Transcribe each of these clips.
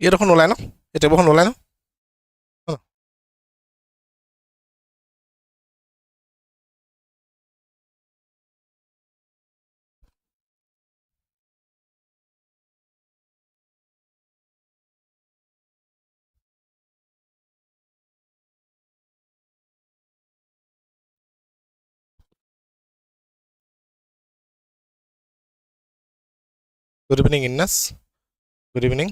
ইয়ে দেখোন ওলাই ন এই টেবুলখন ওলাই ন গুড ইভিনিং ইন্নাস good evening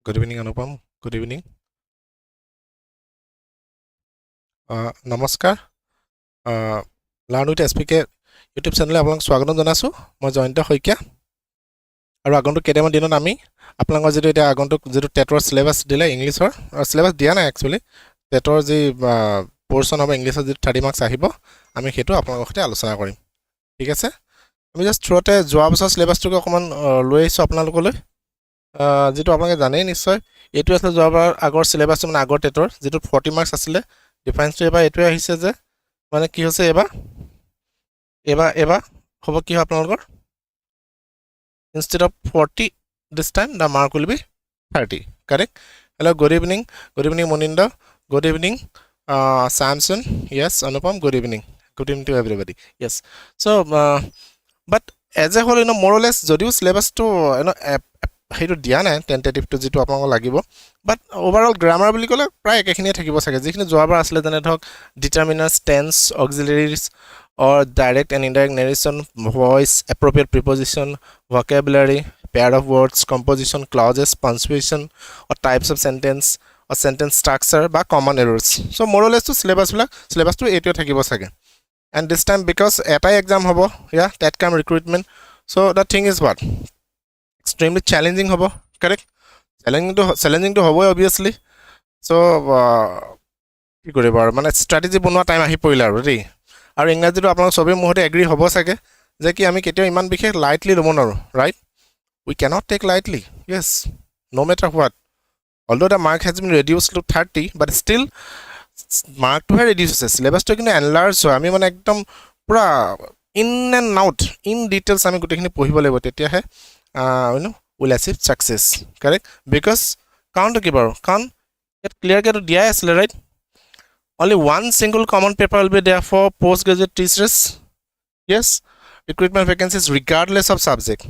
good evening Anupam good evening নমস্কাৰ learn with S P K YouTube চেনেলে আপোনালোক স্বাগতম জনাইছোঁ মই জয়ন্ত শইকীয়া আৰু আগন্তুক কেইটামান দিনত আমি আপোনালোকৰ যিটো এতিয়া আগন্তুক যিটো টেটৰ চিলেবাছ দিলে ইংলিছৰ চিলেবাছ দিয়া নাই একচুৱেলি টেটৰ যি পৰ্চন হ'ব ইংলিছৰ যিটো 30 মাৰ্কছ আহিব আমি সেইটো আপোনালোকৰ সৈতে আলোচনা কৰিম ঠিক আছে আমি জাষ্ট থ্ৰুতে যোৱা বছৰ চিলেবাছটোকে অকণমান লৈ আহিছোঁ আপোনালোকলৈ যেটো আপোনালোকে জানেই নিশ্চয় এইটো আছে যোৱাবাৰ আগৰ চিলেবাছটো মানে আগৰ টেটৰ যেটো 40 মাৰ্কছ আছিলে ডিফাৰেন্সটো এবাৰ এইটোৱে আহিছে যে মানে কি হৈছে এবাৰ হ'ব কি হয় আপোনালোকৰ instead of 40 this time the mark will be 30 correct hello good evening Moninda good evening Samson yes Anupam good evening to everybody yes so but as a whole more or less যদিও syllabus to হেইটো দিয়া নাই tentative two যেটো আপোনাক লাগিব but overall grammar বুলি ক'লে প্ৰায় একেখিনিয়ে থাকিব চাগে যিখিনি যোৱাবাৰ আছিলে যেনে ধৰক determiners tense auxiliaries or direct and indirect narration voice appropriate preposition vocabulary pair of words composition clauses punctuation or types of sentence or sentence structure বা common errors so more or less to syllabus to এইটো থাকিব চাগে and this time because এটাই exam হ'ব yeah that come recruitment so the thing is what extremely challenging hobo correct challenging to hobo obviously so কি কৰিব আৰু মানে strategy বনোৱা টাইম আহি পৰিলা আৰু দেই আৰু ইংৰাজীটো আপোনালোক সবে মোহতে এগ্ৰি হ'ব চাগে যে কি আমি কেতিয়াও ইমান বিশেষ লাইটলি ল'ব নোৱাৰো right we cannot take lightly yes no matter what although the mark has been reduced to 30 but still mark to have reduced syllabus to কিন্তু enlarge হয় আমি মানে একদম পুৰা in and out in details আমি গুটেখিনি পঢ়িব লাগিব তেতিয়াহে will achieve success correct because count কি বাৰু কাৰণ it clear কে দিয়া আছিল right only one single common paper will be there for postgraduate teachers yes recruitment vacancies regardless of subject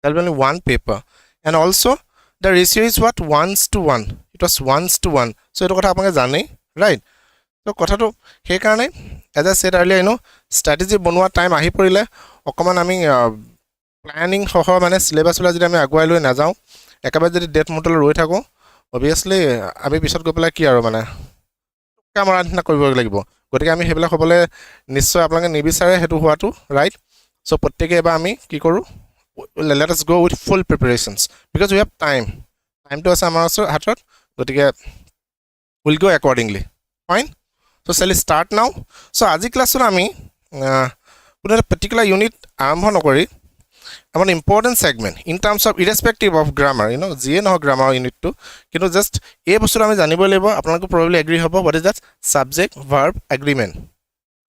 there will be only one paper and also the ratio is what 1:1 it was 1:1 so eto kotha apnage jane right so kotha to he karone as I said earlier strategy bonwa time ahi porile okoman ami planning hoho mane syllabus la jodi ami aguai loi na jao ekabar jodi date model roi thako obviously ami pisot go pela ki aro mane কামৰা না কৰিব লাগিব গতিকে আমি হেবলা হবলে নিশ্চয় আপোনাক নিবিচাৰে হেতু হোৱাটো ৰাইট সো প্ৰত্যেককে এবা আমি কি কৰো let us go with full preparations because we have time to আছে আমাৰ হাতত গতিকে we'll go accordingly fine so shall we start now so আজি ক্লাছত আমি কোনো particular unit আৰম্ভ নকৰি an important segment in terms of irrespective of grammar যিয়ে নহ grammar unit to কিন্তু just এই বস্তুটো আমি জানিব লাগিব আপোনালোক probably agree হ'ব what is that subject verb agreement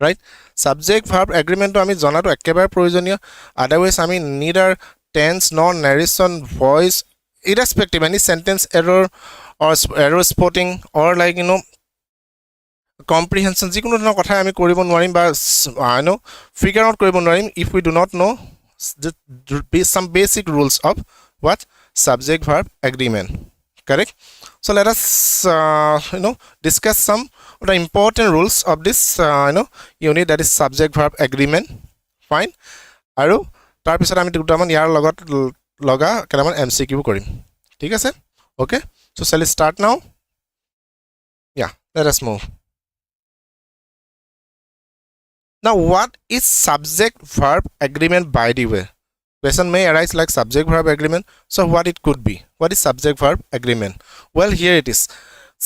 right subject verb agreement to আমি জনাটো একেবাৰে প্ৰয়োজনীয় otherwise আমি neither tense nor narration voice irrespective any sentence error or error spotting or like comprehension যিকোনো ধৰণৰ কথা আমি কৰিব নোৱাৰিম বা figure out কৰিব নোৱাৰিম if we do not know some basic rules of what subject verb agreement correct so let us discuss some of the important rules of this unit that is subject verb agreement fine aru tar pisot ami dutaman yar logot loga kelaman mcq korim thik ase okay so shall we start now yeah let us move now what is subject verb agreement by the way question may arise like subject verb agreement so what it could be what is subject verb agreement well here it is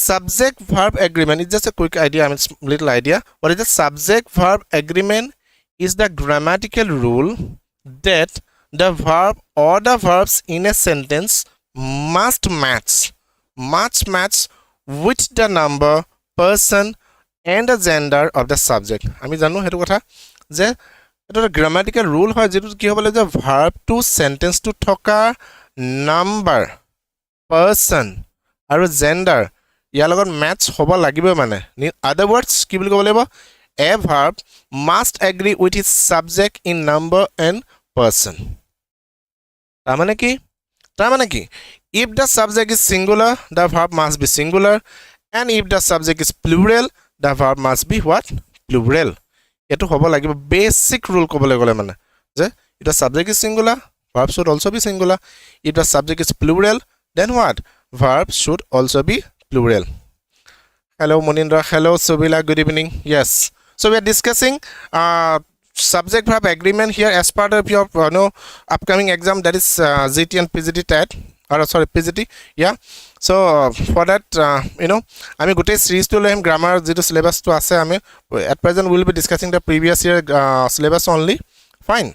subject verb agreement is just a quick idea I mean little idea what is the subject verb agreement is the grammatical rule that the verb or the verbs in a sentence must match with the number, person and the gender of the subject. আমি জানো হেতু কথা যে এটা grammatical rule হয় যেটো কি হ'ব লাগে ভার্ব টু সেন্টেন্স টু থকা নাম্বাৰ person আৰু gender ইয়াৰ লগত ম্যাচ হ'ব লাগিব মানে in other words কি বুলি ক'ব লাগিব a verb must agree with its subject in number and person তাৰমানে কি if the subject is singular the verb must be singular and if the subject is plural the verb must be what plural এটো হ'ব লাগিব basic rule ক'বলৈ গ'লে মানে যে if the subject is singular verb should also be singular if the subject is plural then what verb should also be plural. Hello Monindra, hello Subila, good evening. Yes, so we are discussing subject verb agreement here as part of your upcoming exam, that is GT and PGT TET, or sorry PGT. Yeah, so for that আমি গোটেই series to লম grammar যেটো syllabus to আছে আমি at present we will be discussing the previous year syllabus only. Fine.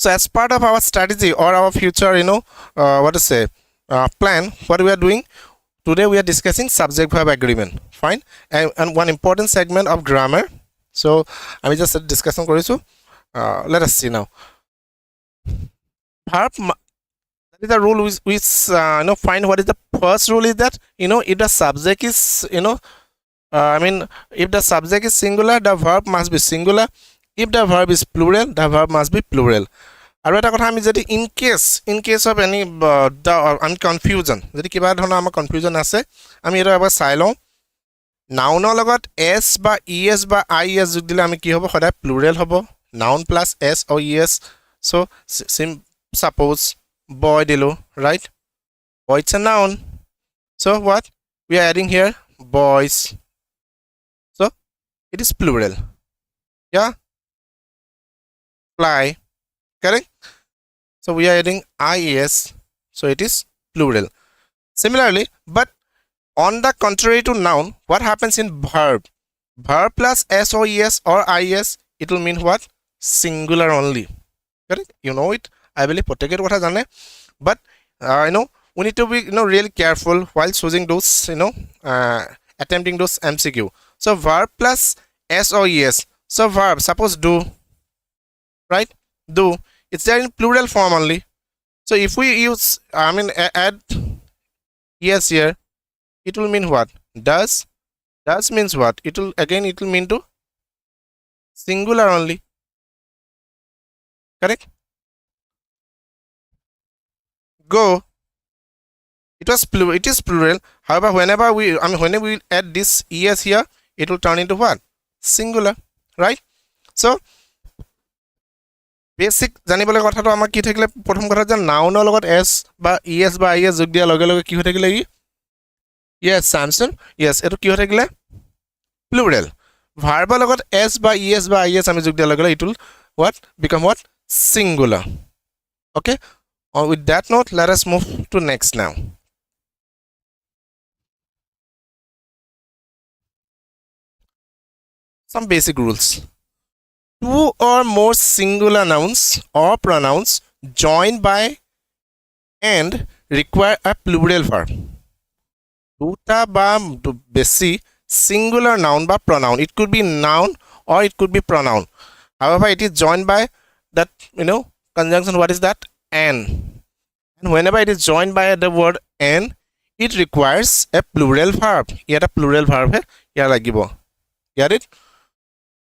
So as part of our strategy or our future what to say plan, what we are doing today, we are discussing subject verb agreement. Fine. And one important segment of grammar, so I will just discussion korisu. Let us see now. Verb, that is the rule which find what is the first rule is that if the subject is if the subject is singular the verb must be singular, if the verb is plural the verb must be plural. আৰু এটা কথা আমি যদি in case of any confusion যদি কিবা ধৰণৰ আমাৰ confusion আছে আমি এটা এবাৰ চাই লওঁ নাউনৰ লগত s বা es বা is যোগ দিলে আমি কি হ'ব সদায় প্লুৰেল হ'ব noun plus s or es. so suppose boy দিলো right, boy is a noun, so what we are adding here boys, so it is plural. Yeah, fly, correct. So we are adding ies, so it is plural. Similarly, but on the contrary to noun, what happens in verb plus s or es or is, it will mean what singular only, correct. You know it, I believe protected kotha jane, but we need to be really careful while choosing those attempting those MCQ. So verb plus s or es, so verb suppose do, right, do, it's there in plural form only. So if we use add yes here, it will mean what does means what it will mean to singular only, correct. Go, it is plural, however whenever we whenever we add this es here it will turn into what singular, right. So basic জানিবলৈ কথাটো আমাৰ কি থাকিলে প্ৰথম কথা যে নাউনৰ লগত s বা es বা is যোগ দিয়া লগে লগে কি হৈ থাকিলে yes Samson, yes এটো কি হৈ থাকিলে প্লুৰেল. ভাৰ্বৰ লগত s বা es বা is আমি যোগ দিয়া লগে লগে it will what become what singular. Okay, with that note let us move to next now. Some basic rules. Two or more singular nouns or pronouns joined by and require a plural verb. Duta ba besi singular noun ba pronoun, it could be noun or it could be pronoun, however it is joined by that conjunction, what is that, and whenever it is joined by the word and it requires a plural verb. Here a plural verb hai here lagibo, get it.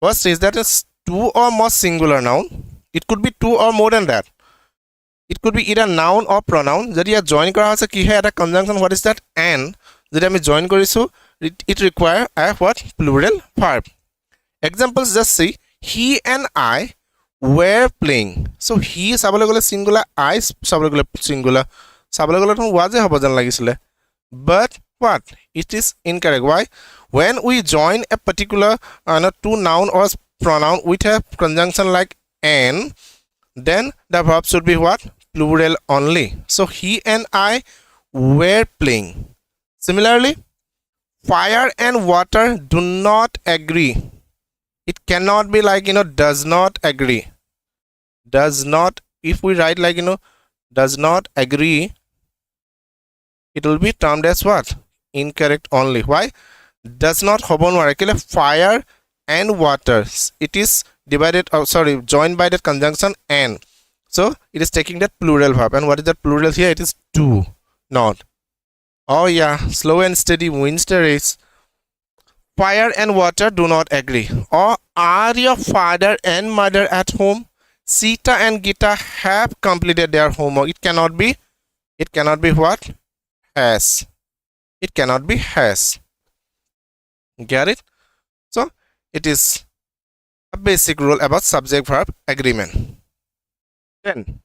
First is that is two or more singular noun, it could be two or more than that, it could be either noun or pronoun. যদি join কৰা আছে কি হয় এটা conjunction, what is that, and যদি আমি join কৰিছো it require a what plural verb. Examples, just see he and I were playing. So he চাবলৈ গলে singular, I চাবলৈ গলে singular, চাবলৈ গলে তো was হ'ব যেন লাগিছিলে, but what it is incorrect. Why? When we join a particular two noun or pronoun with a conjunction like and, then the verb should be what plural only. So he and I were playing. Similarly, fire and water do not agree, it cannot be like does not agree, does not, if we write like does not agree, it will be termed as what incorrect only. Why? Does not hobo nware kile fire and water, it is divided, joined by that conjunction and, so it is taking that plural verb. And what is that plural here? It is do not. Oh yeah, slow and steady wins the race. Fire and water do not agree. Or are your father and mother at home? Sita and Gita have completed their homework. It cannot be what? Has. It cannot be has. Get it? So it is a basic rule about subject verb agreement. Then,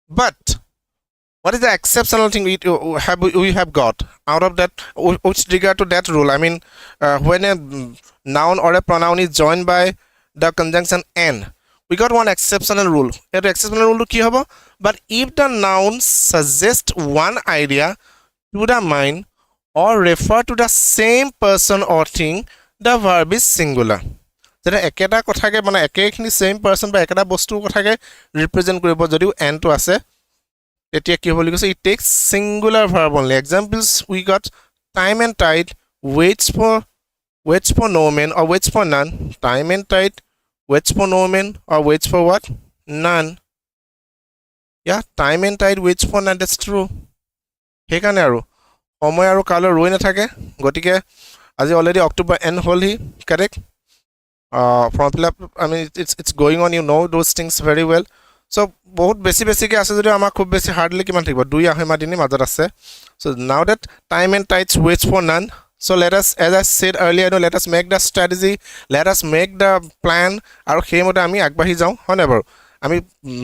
but what is the exceptional thing we have got out of that, which regard to that rule? I mean, when a noun or a pronoun is joined by the conjunction and, we got one exceptional rule. That exceptional rule ki hobo? But if the noun suggests one idea to the mind or refer to the same person or thing, the verb is singular. যেটা একেটা কথাকে মানে একেখিনি same person বা একেটা বস্তুৰ কথাকে represent কৰিব যদিও এন টো আছে, তেতিয়া কি হ'ব বুলি কৈছে? It takes singular verb only. Examples we got: time and tide, waits for no man or waits for none. Time and tide, waits for no man or waits for what? None. Yeah, time and tide waits for none. That's true. সেইকাৰণে আৰু সময় আৰু কালৰ ৰৈ নাথাকে। গতিকে আজি already October end হ'লহি, correct? Form fill up, I mean, it's going on, you know those things very well. So বহুত বেছিকে আছে যদি আমাৰ খুব বেছি হাৰ্ডলি কিমান থাকিব? 2 আহিমা দিনে মাজত আছে। So now that time and tides waits for none, so let us, as I said earlier, let us make the strategy, let us make the plan, আৰু সেইমতে আমি আগবাঢ়ি যাওঁ, হয় নাই বাৰু? আমি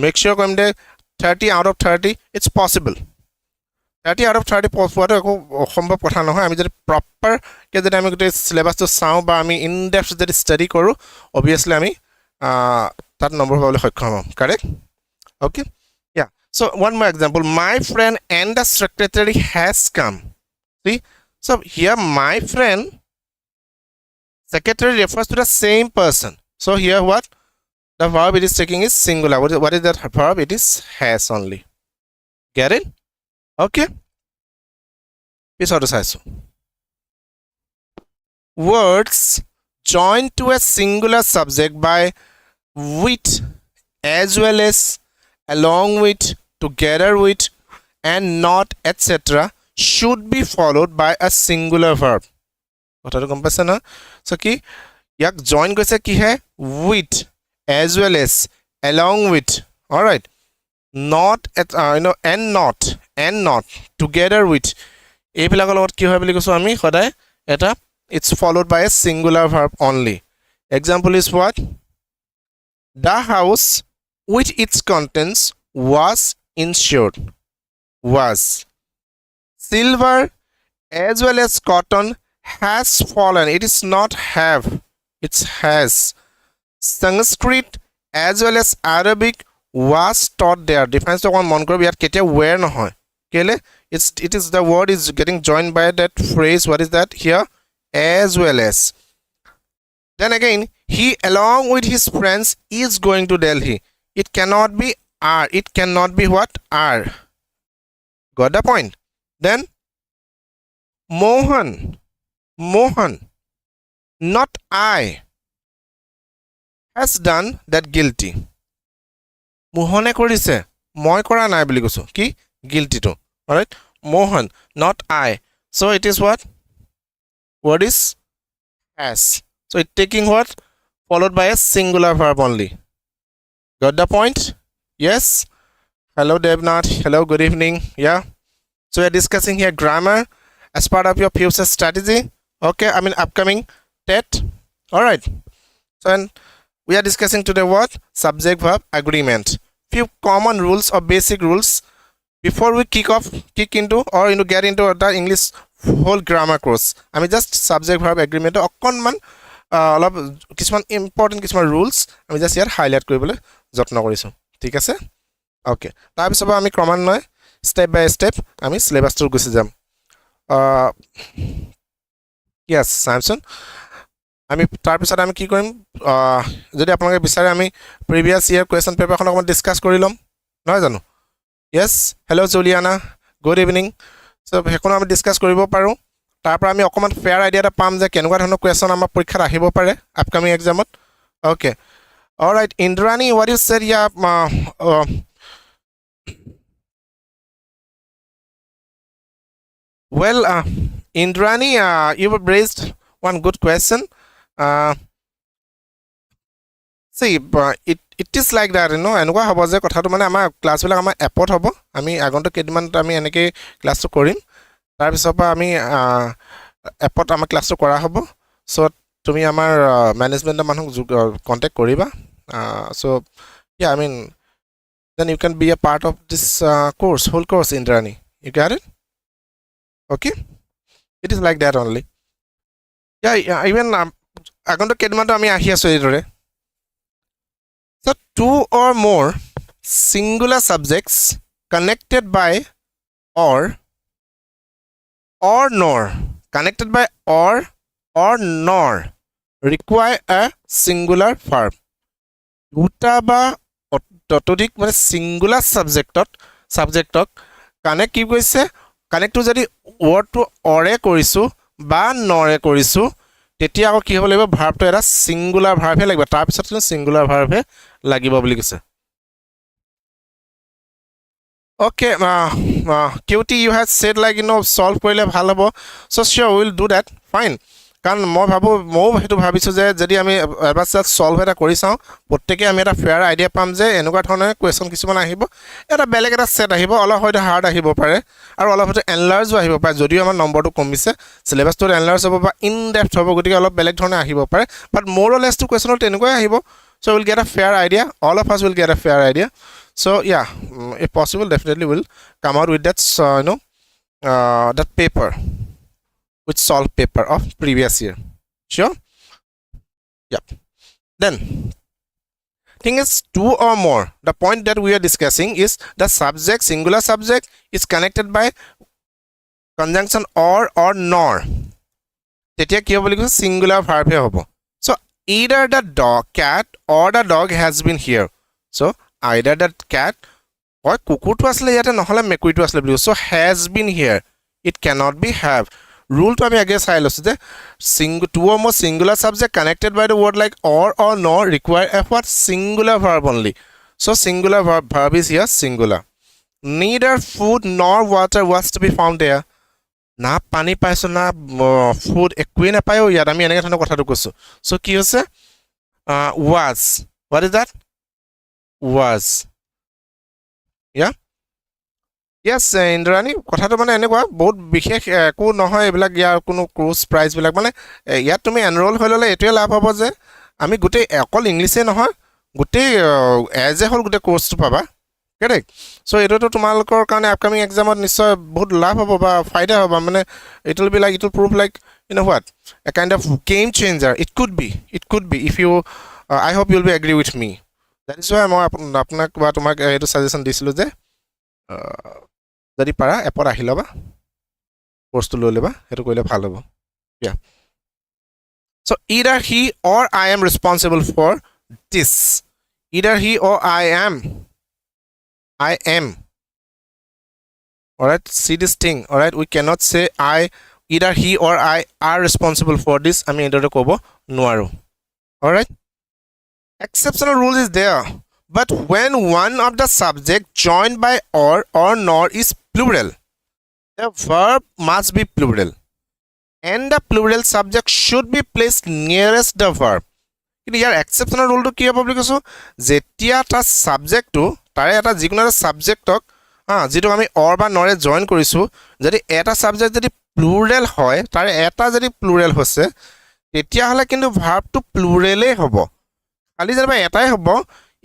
মেক শিওৰ কৰিম যে 30 out of 30 it's possible. 30 out of 30 পোৱাটো একো অসম্ভৱ কথা নহয়। আমি যদি প্ৰপাৰকৈ যদি আমি গোটেই চিলেবাছটো চাওঁ বা আমি ইন ডেপথ যদি ষ্টাডি কৰোঁ, অবভিয়াছলি আমি তাত নম্বৰ পাবলৈ সক্ষম হ'ম, correct? Okay, yeah. So one more example: my friend and the secretary has come. See, so here my friend, secretary refers to the same person. So here what the verb it is taking is singular. What is that verb? It is has only. Get it? Okay. Words joined to a singular subject by with, as well as, along with, together with, and not, etc. should be followed by a singular verb. কথাটো গম পাইছে না? So কি ইয়াক join কৰিছে কি হে? With, as well as, along with, all right, not at, and not, together with, এইবিলাকৰ লগত কি হয় বুলি কৈছো আমি সদায় এটা, it's followed by a singular verb only. Example is what? The house with its contents was insured. Was. Silver as well as cotton has fallen. It is not have, it's has. Sanskrit as well as Arabic was taught there. Difference to one mon koriব, ইয়াত কেতিয়া where নহয় কেলে? It is the word is getting joined by that phrase. What is that here? As well as. Then again, he along with his friends is going to Delhi. It cannot be are. It cannot be what? Are. Got the point? Then Mohan, not I, has done that guilty. Mohane কৰিছে, মই কৰা নাই বুলি কৈছো। কি? Guilty to. All right? Mohan, not I. So it is what? Word is has. So it taking what? Followed by a singular verb only. Got the point? Yes? Hello Devnath. Hello, good evening. Yeah? So we are discussing here grammar as part of your future strategy. Okay, I mean upcoming TET. All right. So and we are discussing today what? Subject verb agreement. Few common rules or basic rules before we kick into or get into the English whole grammar course. I mean just subject verb agreement অকণমান অলপ কিছুমান important কিছুমান rules আমি just ইয়াত highlight কৰিবলৈ যত্ন কৰিছোঁ, ঠিক আছে? অ'কে, তাৰপিছত আমি ক্ৰমান্বয়ে ষ্টেপ বাই ষ্টেপ আমি চিলেবাছটোত গুচি যাম। য়েছ চামচোন, আমি তাৰপিছত আমি কি কৰিম, যদি আপোনালোকে বিচাৰে আমি প্ৰিভিয়াছ ইয়াৰ কুৱেশ্যন পেপাৰখন অকণমান ডিছকাছ কৰি ল'ম, নহয় জানো? Yes, hello' Juliana, good evening so হেকোনো আমি ডিসকাস কৰিব পাৰো তাৰ পৰা আমি অকমান ফেয়াৰ আইডিয়া এটা পাম যে কেনেকুৱা ধৰণৰ কোৱেশ্চন আমাৰ পৰীক্ষাত আহিব পাৰে আপকামিং এক্সামত okay alright Indrani what you said yeah well Indrani you have raised one good question see it is like that you know এনেকুৱা হ'ব যে কথাটো মানে আমাৰ ক্লাছ বিলাক আমাৰ এপত হ'ব আমি আগন্তুক কেইদিনমান আমি এনেকৈ ক্লাছটো কৰিম তাৰ পিছৰ পৰা আমি এপত আমাৰ ক্লাছটো কৰা হ'ব সো তুমি আমাৰ ম্যানেজমেন্টৰ মানুহক কন্টাক্ট কৰিবা so yeah I mean then you can be a part of this whole course Indrani you got it okay it is like that only yeah even আগন্তুক কেইদিনমান আমি আহি আছো এইদৰে so two or more singular subjects connected by or nor connected by or nor require a singular verb দুটা বা ততোধিক মানে singular subjectক কানেক্ট কি কৈছে কানেক্টটো যদি ওয়ার্ডটো অৰে কৰিছো বা নৰে কৰিছো তেতিয়া আকৌ কি হ'ব লাগিব ভাৰ্বটো এটা সিঙ্গুলাৰ ভাৰ্ব হে লাগিব তাৰ পিছত কিন্তু সিঙ্গুলাৰ ভাৰ্ব হে লাগিব বুলি কৈছে okay QT you have said like you know solve কৰিলে ভাল হ'ব so sure we will do that fine কাৰণ মই ভাবো মই হেতু ভাবিছো যে যদি আমি এবাৰ সলভ এটা কৰি চাও প্ৰত্যেককে আমি এটা ফেয়াৰ আইডিয়া পাম যে এনেকুৱা ধৰণৰ কোৱেশ্চন কিছুমান আহিব এটা বেলেগ এটা সেট আহিব অলপ হয়তো হাৰ্ড আহিব পাৰে আৰু অলপ হয়তো এনলাৰ্জ আহিব পাৰে যদিও আমাৰ নম্বৰটো কমিছে সিলেবাসটো এনলাৰ্জ হ'ব বা ইন ডেপথ হ'ব গতিকে অলপ বেলেগ ধৰণে আহিব পাৰে বাট মোৰ অৰ লেছ টু কোৱেশ্চন তেনেকৈ আহিব so we'll get a fair idea all of us will get a fair idea so yeah if possible definitely will come out with that you know that paper which solved paper of previous year sure yep then thing is two or more the point that we are discussing is the subject singular subject is connected by conjunction or nor tetia ki hobo likho singular verb he hobo so either the cat or the dog has been here so either the cat or kukurtu asle yate nohole mekuitu asle buli so has been here it cannot be have rule to ami age sai losu je two or more singular subject connected by the word like or nor require a what singular verb only so singular verb is here singular neither food nor water was to be found there na pani paiso na food ekui na payo yat ami eneka thana kotha to kosu so ki hoise was what is that was yeah yes Indrani কথাটো মানে এনেকুৱা বহুত বিশেষ একো নহয় এবিলাক ইয়াৰ কোনো cruise prize বিলাক মানে ইয়াত তুমি এনৰোল হৈ ললে এটোৱে লাভ হ'ব যে আমি গুটে অকল ইংলিশে নহয় গুটে এজ এ হোল গুটে কোৰ্সটো পাবা কাৰেক্ট সো এটোটো তোমালোকৰ কাৰণে আপকামিং এক্সামত নিশ্চয় বহুত লাভ হ'ব বা ফাইদা হ'ব মানে it will be like it will prove like you know what a kind of game changer it could be if you I hope you will be agree with me that is why মই আপোনাক বা তোমাক এটো suggestion দিছিলো যে যদি পাৰা এপৰ আহিলবা কোৰ্সটো লৈ লবা হেতু কইলে ভাল হ'ব yeah so either he or I am responsible for this either he or I am all right see this thing all right we cannot say either he or I are responsible for this ami edote kobo nuaro all right exceptional rule is there but when one of the subject joined by or nor is plural the verb must be plural and the plural subject should be placed nearest the verb কিন্তু ইয়াৰ exceptional rule to কি হ'ব বুলি কৈছো যেতিয়া তা subject to তাৰে এটা যিকোনো এটা subjectক যেটো আমি or বা nor জয়েন কৰিছো যদি এটা subject যদি plural হয় তাৰে এটা যদি plural হৈছে তেতিয়া হলে কিন্তু verb to plural এ হ'ব খালি যেবা এটাই হ'ব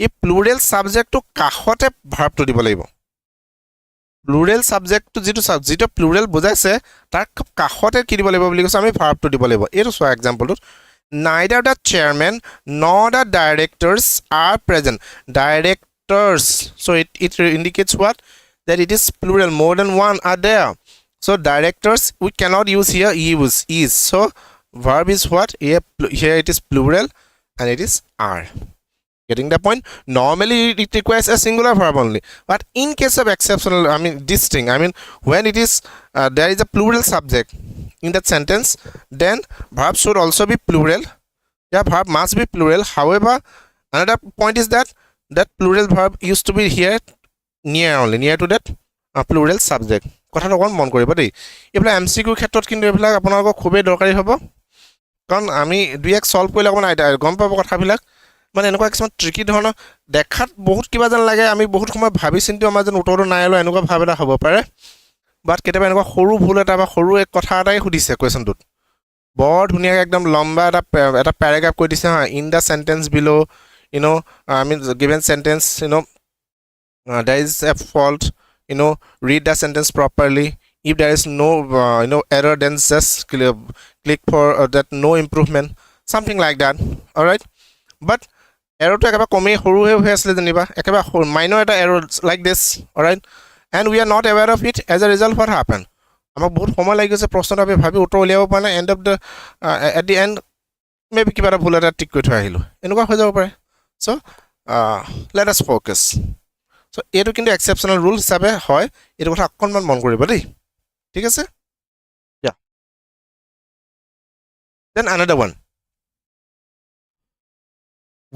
এই plural subject to কাখতে verb to দিব লাগিব plural subject to যেটো plural বুজাইছে তাৰ কাখতে কি দিব লাগিব বুলি কৈছো আমি verb to দিব লাগিব এটো so example to neither the chairman nor the directors are present directors so it indicates what that it is plural more than one are there so directors we cannot use here is so verb is what here it is plural and it is are Getting the point? Normally it requires a singular verb only, but in case of exceptional, I mean this thing, I mean when it is there is a plural subject in that sentence, then verb should also be plural. Yeah, verb must be plural. However, another point is that that plural verb used to be here near only, near to that plural subject. কথাটো অকণ মন কৰিব দেই, এইবিলাক MCQ ক্ষেত্ৰত কিন্তু এইবিলাক আপোনালোকৰ খুবেই দৰকাৰী হ'ব, কাৰণ আমি দুই এক সলভ কৰিলে অকণমান গম পাব কথাবিলাক। মানে এনেকুৱা কিছুমান ট্ৰিকি ধৰণৰ দেখাত বহুত কিবা যেন লাগে, আমি বহুত সময় ভাবি চিন্তি আমাৰ যেন উত্তৰটো নাই লয়, এনেকুৱা ভাৱ এটা হ'ব পাৰে। বাট কেতিয়াবা এনেকুৱা সৰু ভুল এটা বা সৰু এক কথা এটাই সুধিছে কুৱেশ্যনটোত, বৰ ধুনীয়াকৈ একদম লম্বা এটা পেৰাগ্ৰাফ কৈ দিছে হা, in the sentence below' I mean given sentence, there is a fault, read the sentence properly. If there is no error, then just click for that no improvement, something like that. All right, but error to ekaba kome horu he asle janiba, ekaba minor eta error like this. All right, and we are not aware of it. As a result, what happened, amak bahut সময় লাগি গৈছে প্ৰশ্নটো আমি ভাবি উত্তৰ উলিয়াব পৰা নাই, end of the at the end maybe কিবা এটা ভুল এটা ঠিক কৰি থৈ আহিলো, এনেকুৱা হৈ যাব পাৰে। So let us focus. So এইটো কিন্তু exceptional rule হিচাপে হয়, এইটো কথা অকণমান মন কৰিব দেই, ঠিক আছে? Yeah. Then another one.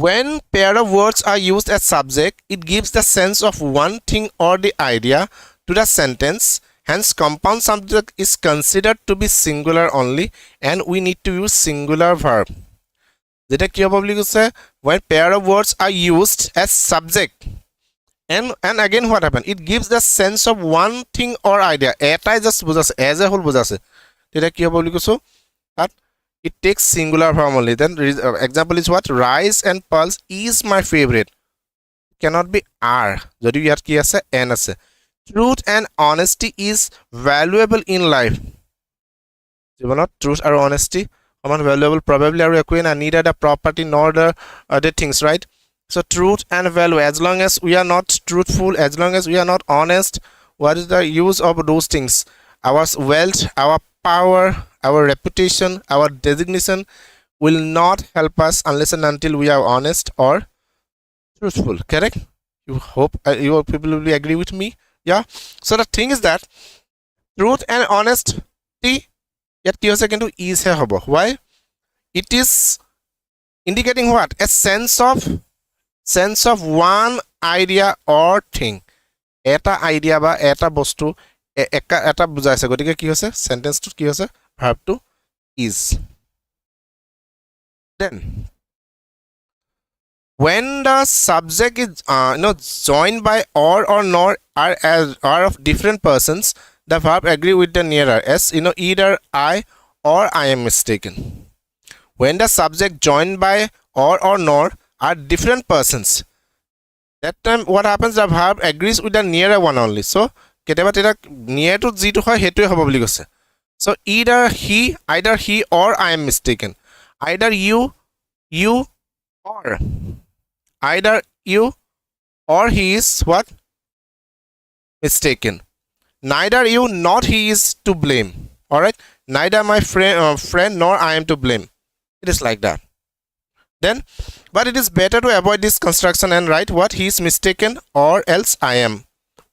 When pair of words are used as subject, it gives the sense of one thing or the idea to the sentence. Hence, compound subject is considered to be singular only, and we need to use singular verb. যেটা কি হ'ব বুলি কৈছে, when pair of words are used as subject, and again what happen, it gives the sense of one thing or idea, এটাই just বুজাছে, as a whole বুজাছে, তেতিয়া কি হ'ব বুলি কৈছো, that it takes singular form only. Then example is what, rice and pearls is my favorite, cannot be are, যদি ইয়াত কি আছে n আছে। truth and honesty is valuable in life, জীৱনত truth আৰু honesty common valuable, probably are equine and neither the property nor the other things, right? So truth and value, as long as we are not truthful, as long as we are not honest, what is the use of those things? Our wealth, our power, our reputation, our designation will not help us unless and until we are honest or truthful, correct? You hope you people will agree with me. Yeah, so the thing is that truth and honesty yet ki hoise kintu is he hobo. Why? It is indicating what, a sense of one idea or thing, eta idea ba eta bostu eta bujaise, gotike ki hoise sentence to ki hoise verb to is. Then when the subject is joined by or nor are of different persons, the verb agree with the nearer, as either I or I am mistaken. When the subject joined by or nor are different persons, that time what happens, the verb agrees with the nearer one only. So keteba teta near to jitu hoy hetu hobo boli goise. So either he or I am mistaken, either you or, either you or he is what, mistaken, neither you nor he is to blame. All right, neither my friend nor I am to blame. It is like that. Then, but it is better to avoid this construction and write what, he is mistaken or else I am.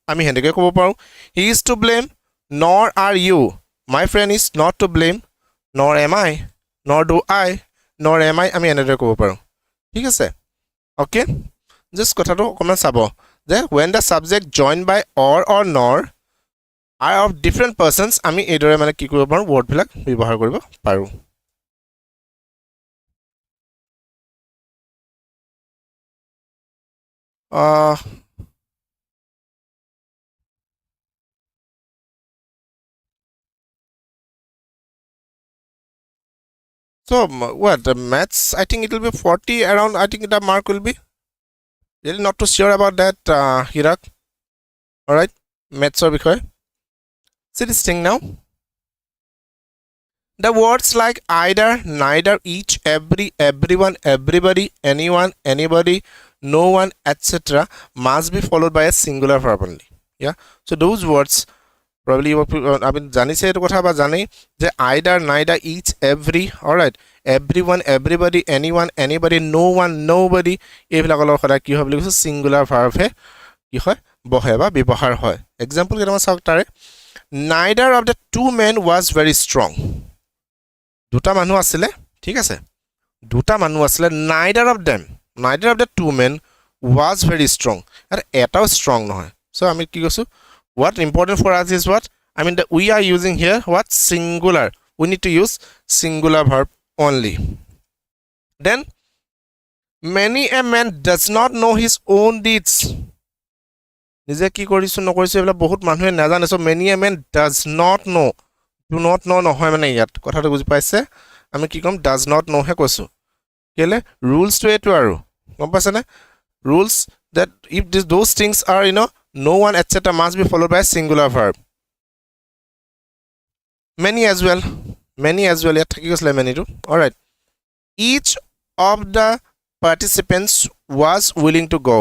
আমি হেনেকে ক'ব পাৰো, he is to blame nor are you, my friend is not to blame nor am I, nor do I, nor am I, আমি এনেদৰে ক'ব পাৰো, ঠিক আছে? Okay, just কথাটো অকণমান চাব যে when the subject joined by or nor are of different persons, আমি এইদৰে মানে কি কৰিব পাৰো, word বিলাক ব্যৱহাৰ কৰিব পাৰো। So what, the maths, I think it will be 40 around, I think the mark will be, really not too sure about that, Hirak. All right, maths or bikhoy, see this thing now, the words like either, neither, each, every, everyone, everybody, anyone, anybody, no one, etc. must be followed by a singular verb only. Yeah, so those words probably আপনি জানিছে এইটো কথা বা জানি যে either neither each every alright everyone everybody anyone anybody no one nobody এইবিলাকৰ লগত সদায় কি হয় বুলি কৈছে সিঙ্গুলাৰ ভাৰ্ব হে কি হয় বহে বা ব্যৱহাৰ হয় এক্সাম্পল কেইটামান চাওক তাৰে neither of the two men was very strong দুটা মানুহ আছিল ঠিক আছে দুটা মানুহ আছিল neither of the two men was very strong আৰু এটাও strong নহয় so আমি কি কৈছো what important for us is what I mean that we are using here what singular we need to use singular verb only then many a man does not know his own deeds নিজে কি কৰিছো নকৰিছো এবিলাক বহুত মানুহে নাজানে so many a man does not know do not know নহয় মানে ইয়াত কথাটো বুজি পাইছে আমি কি কম does not know হে কৈছো কেলে rules to এটো আৰু গম পাইছে না rules that if those things are no one etc must be followed by a singular verb many as well ইয়াত থাকি গৈছিলে many to all right each of the participants was willing to go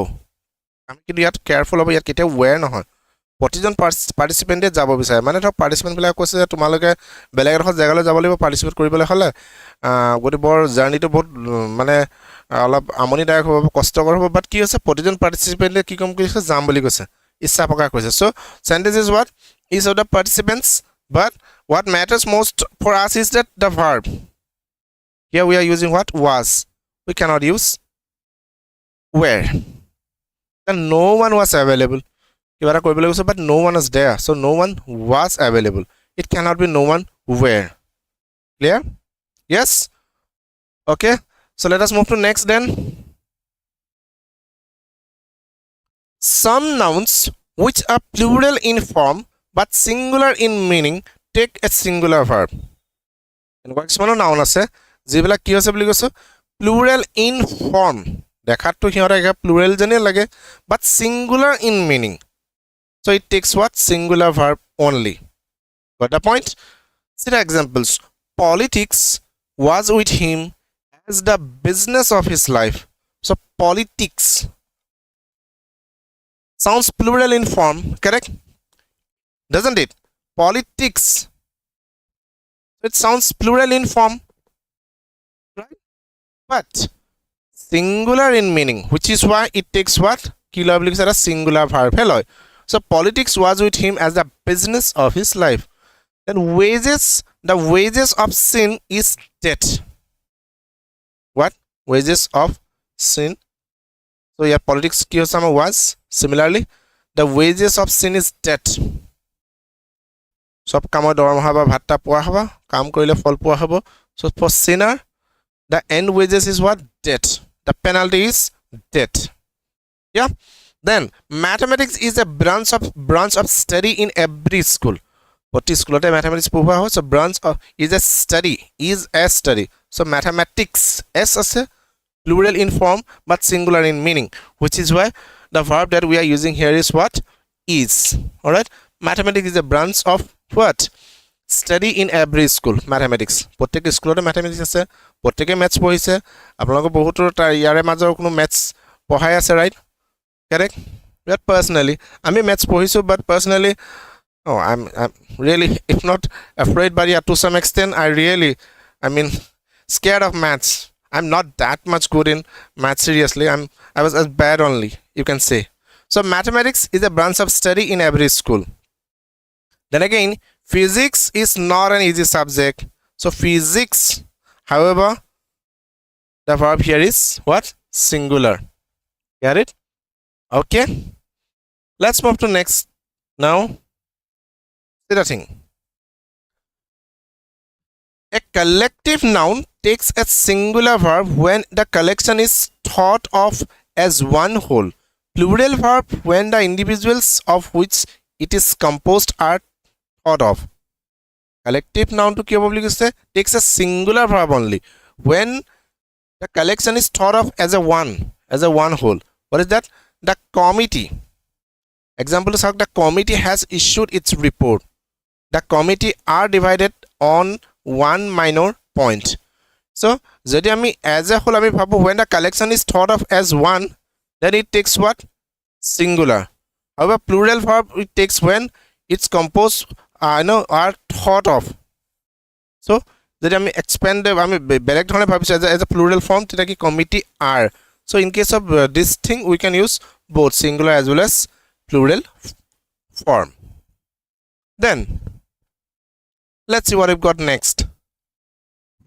আমি কিন্তু ইয়াত careful হ'ব ইয়াত কেতিয়া where নহয় প্ৰতিজন পাৰ্টিসিপেন্টে যাব বিচাৰে মানে ধৰ পাৰ্টিসিপেন্ট বিলাক কৈছে যে তোমালোকে বেলেগ এখন জায়গালৈ যাব লাগিব পাৰ্টিসিপেট কৰিবলৈ হলে গতি বৰ জাৰ্নিটো বহুত মানে অলপ আমনিদায়ক হ'ব কষ্টকৰ হ'ব বাট কি হৈছে প্ৰতিজন পাৰ্টিসিপেন্টে কি কম কৰিছে যাম বুলি কৈছে ইচ্ছা প্ৰকাশ কৰিছে so sentence is what each of the participants but what matters most for us is that the verb here we are using what was we cannot use where and no one was available কিবাটা কৰিবলৈ কৈছে but no one is there so no one was available it cannot be no one where clear yes okay so let us move to next then some nouns which are plural in form but singular in meaning take a singular verb এনেকুৱা কিছুমান noun আছে যিবিলাক কি আছে বুলি কৈছো plural in form দেখাতটো হিয়ৰে এক plural যেনে লাগে but singular in meaning so it takes what singular verb only got the point see the examples politics was with him as the business of his life so politics sounds plural in form correct doesn't it politics it sounds plural in form right but singular in meaning which is why it takes what kilo a singular verb hello so politics was with him as the business of his life then the wages of sin is death what wages of sin so yeah politics kiyosama was similarly the wages of sin is death সব কামৰ দৰমহা বা ভাত্তা পোৱা হ'ব কাম কৰিলে ফল পোৱা হ'ব so for sinner the end wages is what death the penalty is death yeah then mathematics is a branch of study in every school প্ৰতি স্কুলতে mathematics পঢ়োৱা হয় so branch of is a study so mathematics s আছে plural in form but singular in meaning which is why the verb that we are using here is what is all right mathematics is a branch of what study in every school mathematics প্ৰত্যেক স্কুলতে mathematics আছে প্ৰত্যেকে maths পঢ়িছে আপোনালোক বহুতৰ ইয়াৰে মাজৰ কোনো maths পঢ়াই আছে right correct but personally I mean maths পঢ়িছো but personally oh I'm really if not afraid but yeah to some extent I mean scared of maths I'm not that much good in maths seriously I was as bad only you can say so mathematics is a branch of study in every school then again physics is not an easy subject so physics however the verb here is what singular get it okay let's move to next now see the thing a collective noun takes a singular verb when the collection is thought of as one whole plural verb when the individuals of which it is composed are thought of collective noun to কি হ'ব বুলি কৈছে takes a singular verb only when the collection is thought of as a one whole what is that the committee example is how the committee has issued its report the committee are divided on one minor point so যদি আমি as a whole আমি ভাবো when the collection is thought of as one then it takes what singular however plural verb it takes when it's composed are thought of. So যদি আমি expand আমি বেলেগ ধৰণে ভাবিছো as a plural form তেতিয়া কি committee are. So in case of this thing we can use both singular as well as plural form. Then let's see what we've got next.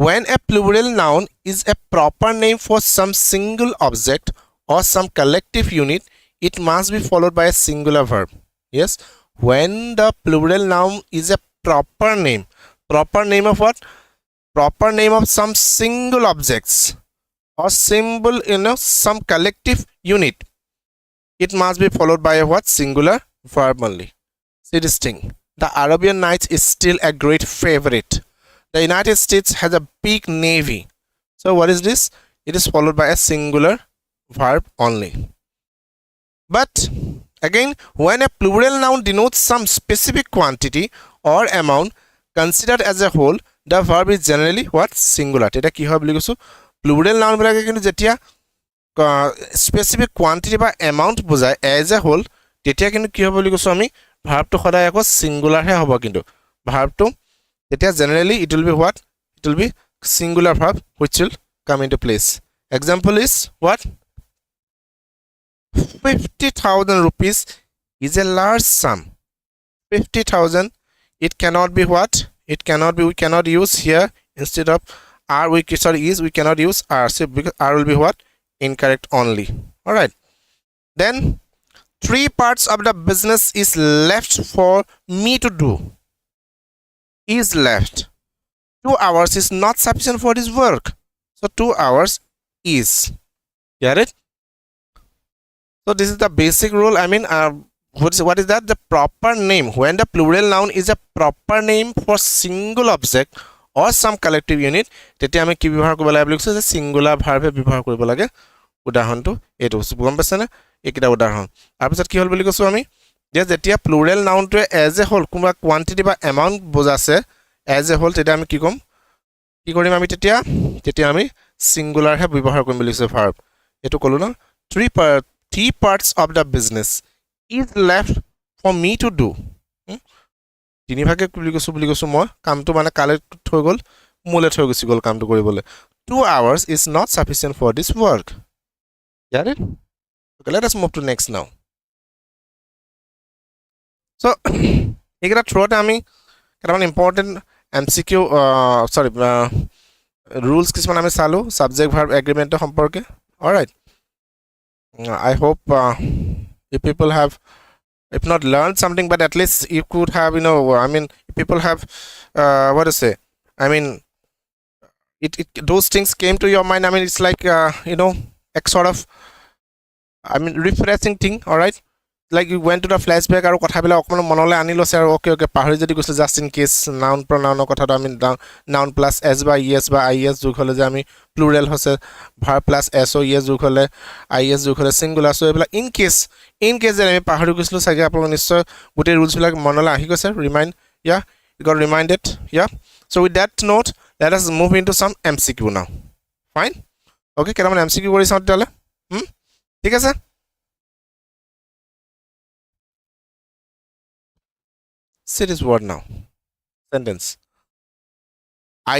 When a plural noun is a proper name for some single object or some collective unit, it must be followed by a singular verb. Yes, when the plural noun is a proper name of what? Proper name of some single objects or symbol in some collective unit, it must be followed by a what? Singular verb only. See this thing. The Arabian Nights is still a great favorite. The United States has a big navy. So what is this? It is followed by a singular verb only. But again, when a plural noun denotes some specific quantity or amount considered as a whole, the verb is generally what? Singular. Eta ki hoy boli kosu plural noun bilage kintu jetia specific quantity ba amount bujay as a whole, tetia kintu ki hoy boli kosu ami verb to khoday ako singular he hobo, kintu verb to tetia generally it will be what? It will be singular verb which will come into place. Example is what? 50,000 rupees is a large sum. 50,000, it cannot be what? It cannot be, we cannot use here instead of are, we cannot use are. So because are will be what? Incorrect only. All right. Then 3 parts of the business is left for me to do. Is left. 2 hours is not sufficient for this work. So 2 hours is. Get it? So this is the basic rule. I mean, what is that? The proper name. When the plural noun is a proper name for single object or some collective unit, তেতিয়া আমি কি ব্যৱহাৰ কৰিব লাগে বুলি কৈছে যে singular verb ব্যৱহাৰ কৰিব লাগে। উদাহৰণটো এটো গম পাইছে না? এইকেইটা উদাহৰণ। তাৰ পিছত কি হ'ল বুলি কৈছো আমি যে যেতিয়া plural noun to as a whole কোনবা quantity বা amount বুজাছে as a whole, তেতিয়া আমি কি কৰিম আমি তেতিয়া আমি singular হে ব্যৱহাৰ কৰিম বুলি কৈছে verb। এটো কলো না 3 parts of the business is left for me to do. তিনি ভাগে বুলি কৈছো মই কামটো মানে কালেক্ট হৈ গল, মুলে থৈ গৈছি গল কামটো কৰিবলৈ। 2 hours is not sufficient for this work. Got it? Okay, let us move to next now. So এইকেইটা থ্ৰুতে আমি কেইটামান ইম্পৰ্টেণ্ট MCQ rules কিছুমান আমি চালো subject verb agreement সম্পৰ্কে। All right. I hope if people have, if not learned something, but at least you could have, I mean, people have what to say, I mean, those things came to your mind. I mean, it's like a sort of, I mean, refreshing thing. All right, like you went to the flashback aru kotha bila okman monole anilo se aru okay pahori jodi gosil just in case noun pronoun kotha I mean noun plus s by es by is jog hole je ami plural hose verb plus so es jog hole is jog hole singular, so ebla in case je ami pahori gosil sage apolok nischoy gote rules bilak monole ahi goise, remind, yeah, you got reminded, yeah. So with that note, let us move into some MCQ now. Fine, okay, keraman MCQ kori saw tale ঠিক আছে। See this word now. Sentence.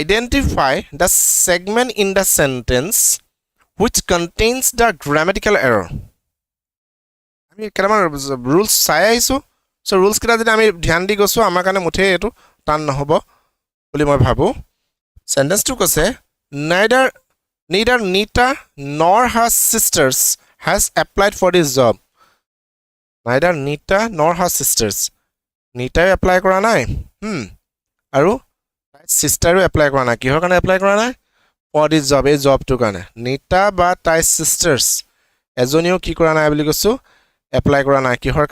Identify the segment in the sentence which contains the grammatical error. I mean, rules sai aisu. So rules kita jodi ami dhyan di gosu amar kane muthe etu tan nohobo boli moi bhabu. Sentence to kose neither Nita nor her sisters has applied for this job. Neither Nita nor her sisters. Nita apply কৰা নাই আৰু sister apply কৰা নাই, কিহৰ কাৰণে apply কৰা নাই? For this job, এই জবটো কাৰণে। Nita বা তাই sisters এজনীও কি কৰা নাই বুলি কৈছো, apply কৰা নাই, কিহৰ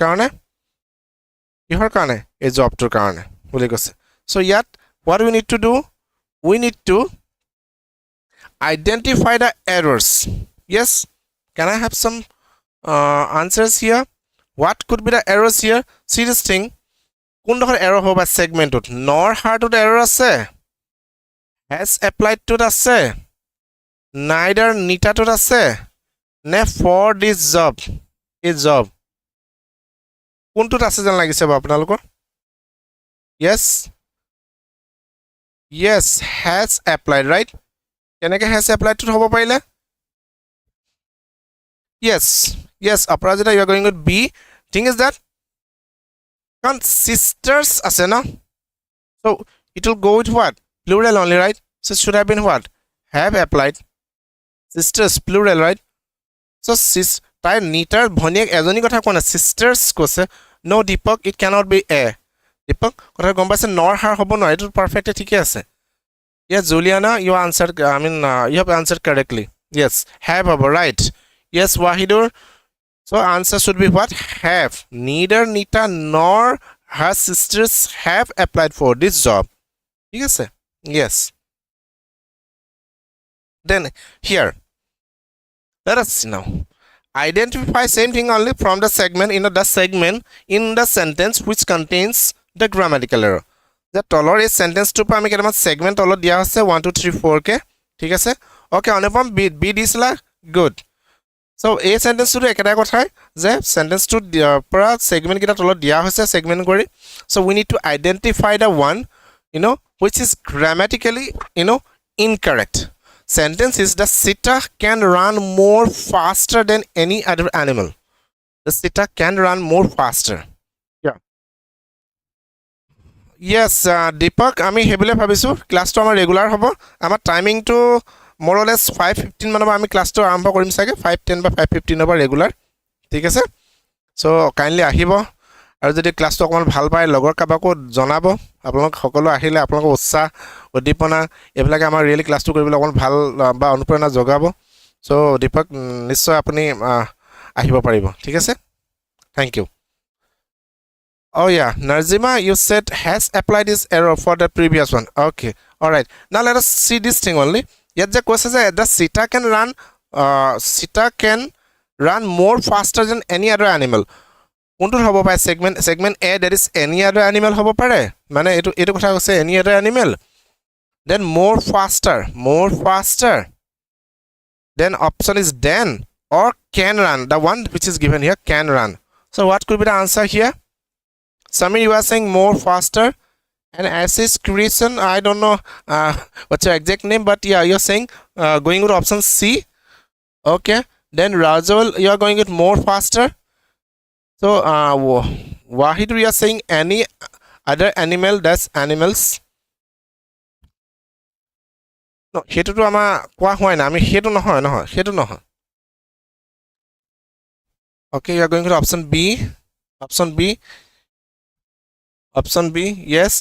কাৰণে? এই জবটোৰ কাৰণে বুলি কৈছে। So yet what we need to do? We need to identify the errors. Yes, can I have some answers here? What could be the errors here? See this thing. কোন ধৰ এৰৰ হ'ব সেগমেন্টত? নর হাৰ্টত এৰৰ আছে, has applied to আছে, neither নিটাটোত আছে, নে for this job, এই job কোনটোত আছে যেন লাগিছে বা আপোনালোকৰ? yes yes has applied right keneke has applied to hobo parile yes Aparajita you are going with B thing is that kan sisters ase na so it will go with what plural only right so it should have been what have applied sisters plural right so sis tai nitar bhoniek ejoni kotha kona sisters kose no Deepak it cannot be a Deepak kotha gom paise nor har hobo no it perfect thike ase yes Juliana you answered you have answered correctly yes have hobo right yes Wahidur so answer should be what have neither Nita nor her sisters have applied for this job yes yes then here let us see now identify same thing only from the segment the segment in the sentence which contains the grammatical error the tolor is sentence to pa ami kedama segment tolor dia ase 1 2 3 4 ke thik ase okay anupam b disla good so a sentence to ekata kothai je sentence to para segment kita tolor dia hoise segment kori so we need to identify the one which is grammatically incorrect sentence is the cheetah can run more faster than any other animal the cheetah can run more faster yeah yes Deepak ami hebule bhabisu class to amar regular hobo amar timing to more or less 5:15 manaba ami class to arambho korim sage 5:10 ba 5:15 over regular thik ase so kindly ahibo আৰু যদি ক্লাছটো অকমান ভাল পায় লগৰ কাবাকো জনাব আপোনালোক সকলো আহিলে আপোনালোক উৎসাহ উদ্দীপনা এবিলাকে আমাৰ ৰিয়েলি ক্লাছটো কৰিবলৈ অকমান ভাল বা অনুপ্ৰেৰণা জগাব সো দীপক নিশ্চয় আপুনি আহিব পাৰিব ঠিক আছে thank you oh yeah Narzima you said has applied this error for the previous one okay all right now let us see this thing only yet the question is the cheetah can run more faster than any other animal কোনটো হ'ব পায় segment A that is any other animal হ'ব পাৰে মানে এটো কথা কৈছে any other animal then more faster then option is then or can run the one which is given here can run so what could be the answer here Samir you are saying more faster and as is creation I don't know what's your exact name but yeah you're saying going with option C okay then Rajul you are going with more faster so Wahid we are saying any other animal that's animals no hetu to ama kwa hoy na ami hetu নহয় okay you are going to option B yes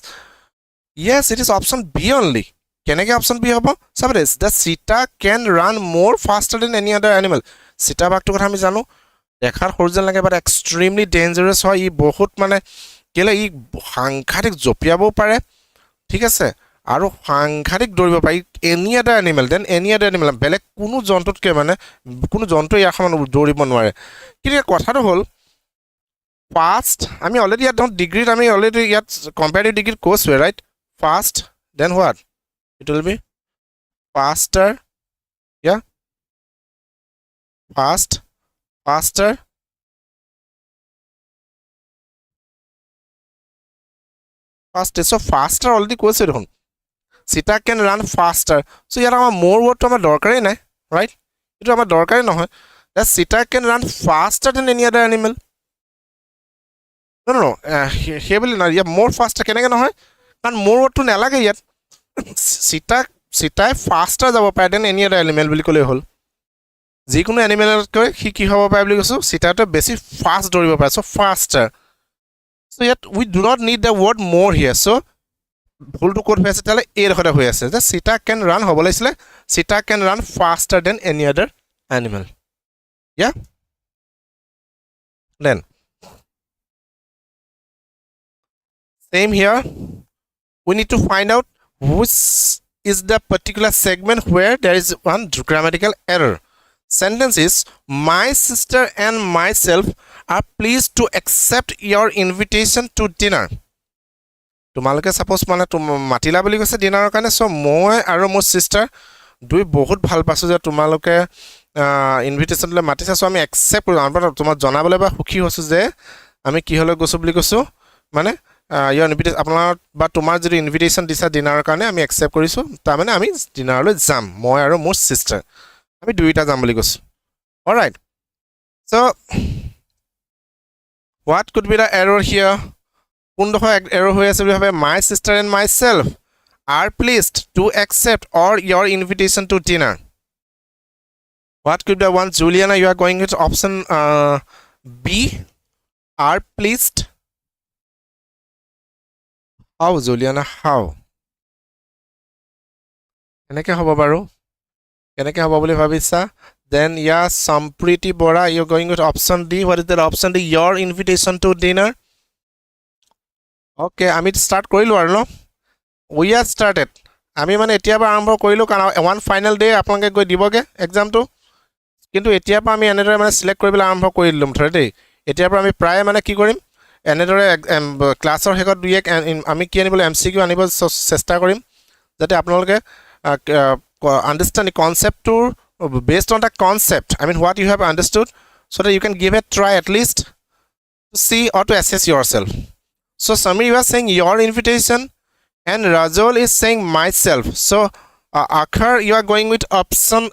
it is option B only keneke option B hobo sabres the cheetah can run more faster than any other animal cheetah bag to kotha ami janu দেখাৰ খৰজেন লাগে but extremely ডেঞ্জাৰাস হয় ই বহুত মানে কেলে ই সাংঘাতিক জপিয়াবও পাৰে ঠিক আছে আৰু সাংঘাতিক দৌৰিব পাৰি এনি আদাৰ এনিমেল দেন এনি আদাৰ এনিমেল বেলেগ কোনো জন্তুতকৈ মানে কোনো জন্তু ইয়াৰ সমান দৌৰিব নোৱাৰে কিন্তু কথাটো হ'ল ফাষ্ট আমি অলৰেডি ইয়াত ডিগ্ৰীত আমি অলৰেডি ইয়াত কম্পেয়াৰিটিভ ডিগ্ৰীত কৈছোৱে right fast then what it will be faster yeah faster so faster already কৈছে দেখোন cheetah can run faster so ইয়াৰ আমাৰ more word to আমাৰ দৰকাৰই নাই right এটো আমাৰ দৰকাৰই নহয় that cheetah can run faster than any other animal no হে বুলি না ইয়া more faster কেনেকৈ নহয় কাৰণ more word to নালাগে ইয়াত cheetah faster যাব পাৰে than any other animal বুলি ক'লে হ'ল যিকোনো এনিমেলতকৈ কি হ'ব পাৰে বুলি কৈছো চিটাটো বেছি ফাষ্ট দৌৰিব পাৰে সো ফাস্টাৰ সো ইয়াত we do not need the word মোৰ হিয়াৰ সো ভুলটো ক'ত হৈ আছে তালে এ ৰখতে হৈ আছে যে চিটা কেন ৰান হ'ব লাগিছিলে cheetah can run faster than any other animal yeah then same here we need to find out which is the particular segment where there is one grammatical error sentence is my sister and myself are pleased to accept your invitation to dinner তোমালোকে suppose মানে মাতিলা বুলি কৈছে ডিনাৰৰ কাৰণে so মই আৰু মোৰ সিস্টাৰ দুই বহুত ভাল পাছো যে তোমালোকে ইনভিটেশনলৈ মাতিছা সো আমি একসেপ্ট কৰিম আৰু তোমাক জনাবলৈ বা সুখী হৈছো যে আমি কি হলে গৈছো বুলি কৈছো মানে your invitation আপোনাৰ বা তোমাৰ যদি ইনভিটেশ্যন দিছা ডিনাৰৰ কাৰণে আমি একচেপ্ট কৰিছোঁ তাৰমানে আমি ডিনাৰলৈ যাম মই আৰু মোৰ সিস্টাৰ আমি দুইটা যাম বুলি কৈছোঁ alright so what could be the error here কোনডোখৰ error হৈ আছে বুলি ভাবে my sister and myself are pleased to accept or your invitation to dinner what could be the one Juliana you are going with option B are pleased how Juliana how কেনেকৈ হ'ব বাৰু কেনেকৈ হ'ব বুলি ভাবিছা then yeah Sampriti Bora you're going with option D what is that option D your invitation to dinner okay আমি start কৰিলোঁ আৰু ন we are started আমি মানে এতিয়াৰ পৰা আৰম্ভ কৰিলোঁ কাৰণ one final day আপোনালোকে গৈ দিবগে এক্সামটো কিন্তু এতিয়াৰ পৰা আমি এনেদৰে মানে সিলেক্ট কৰিবলৈ আৰম্ভ কৰি দিলোঁ মুঠতে দেই এতিয়াৰ পৰা আমি প্ৰায় মানে কি কৰিম এনেদৰে ক্লাছৰ শেষত দুই এক আমি কি আনিবলৈ MCQ আনিব চেষ্টা কৰিম যাতে আপোনালোকে understand the concept to based on the concept I mean what you have understood so that you can give a try at least to see or to assess yourself so Samir you are saying your invitation and Rajol is saying myself so Akhar you are going with option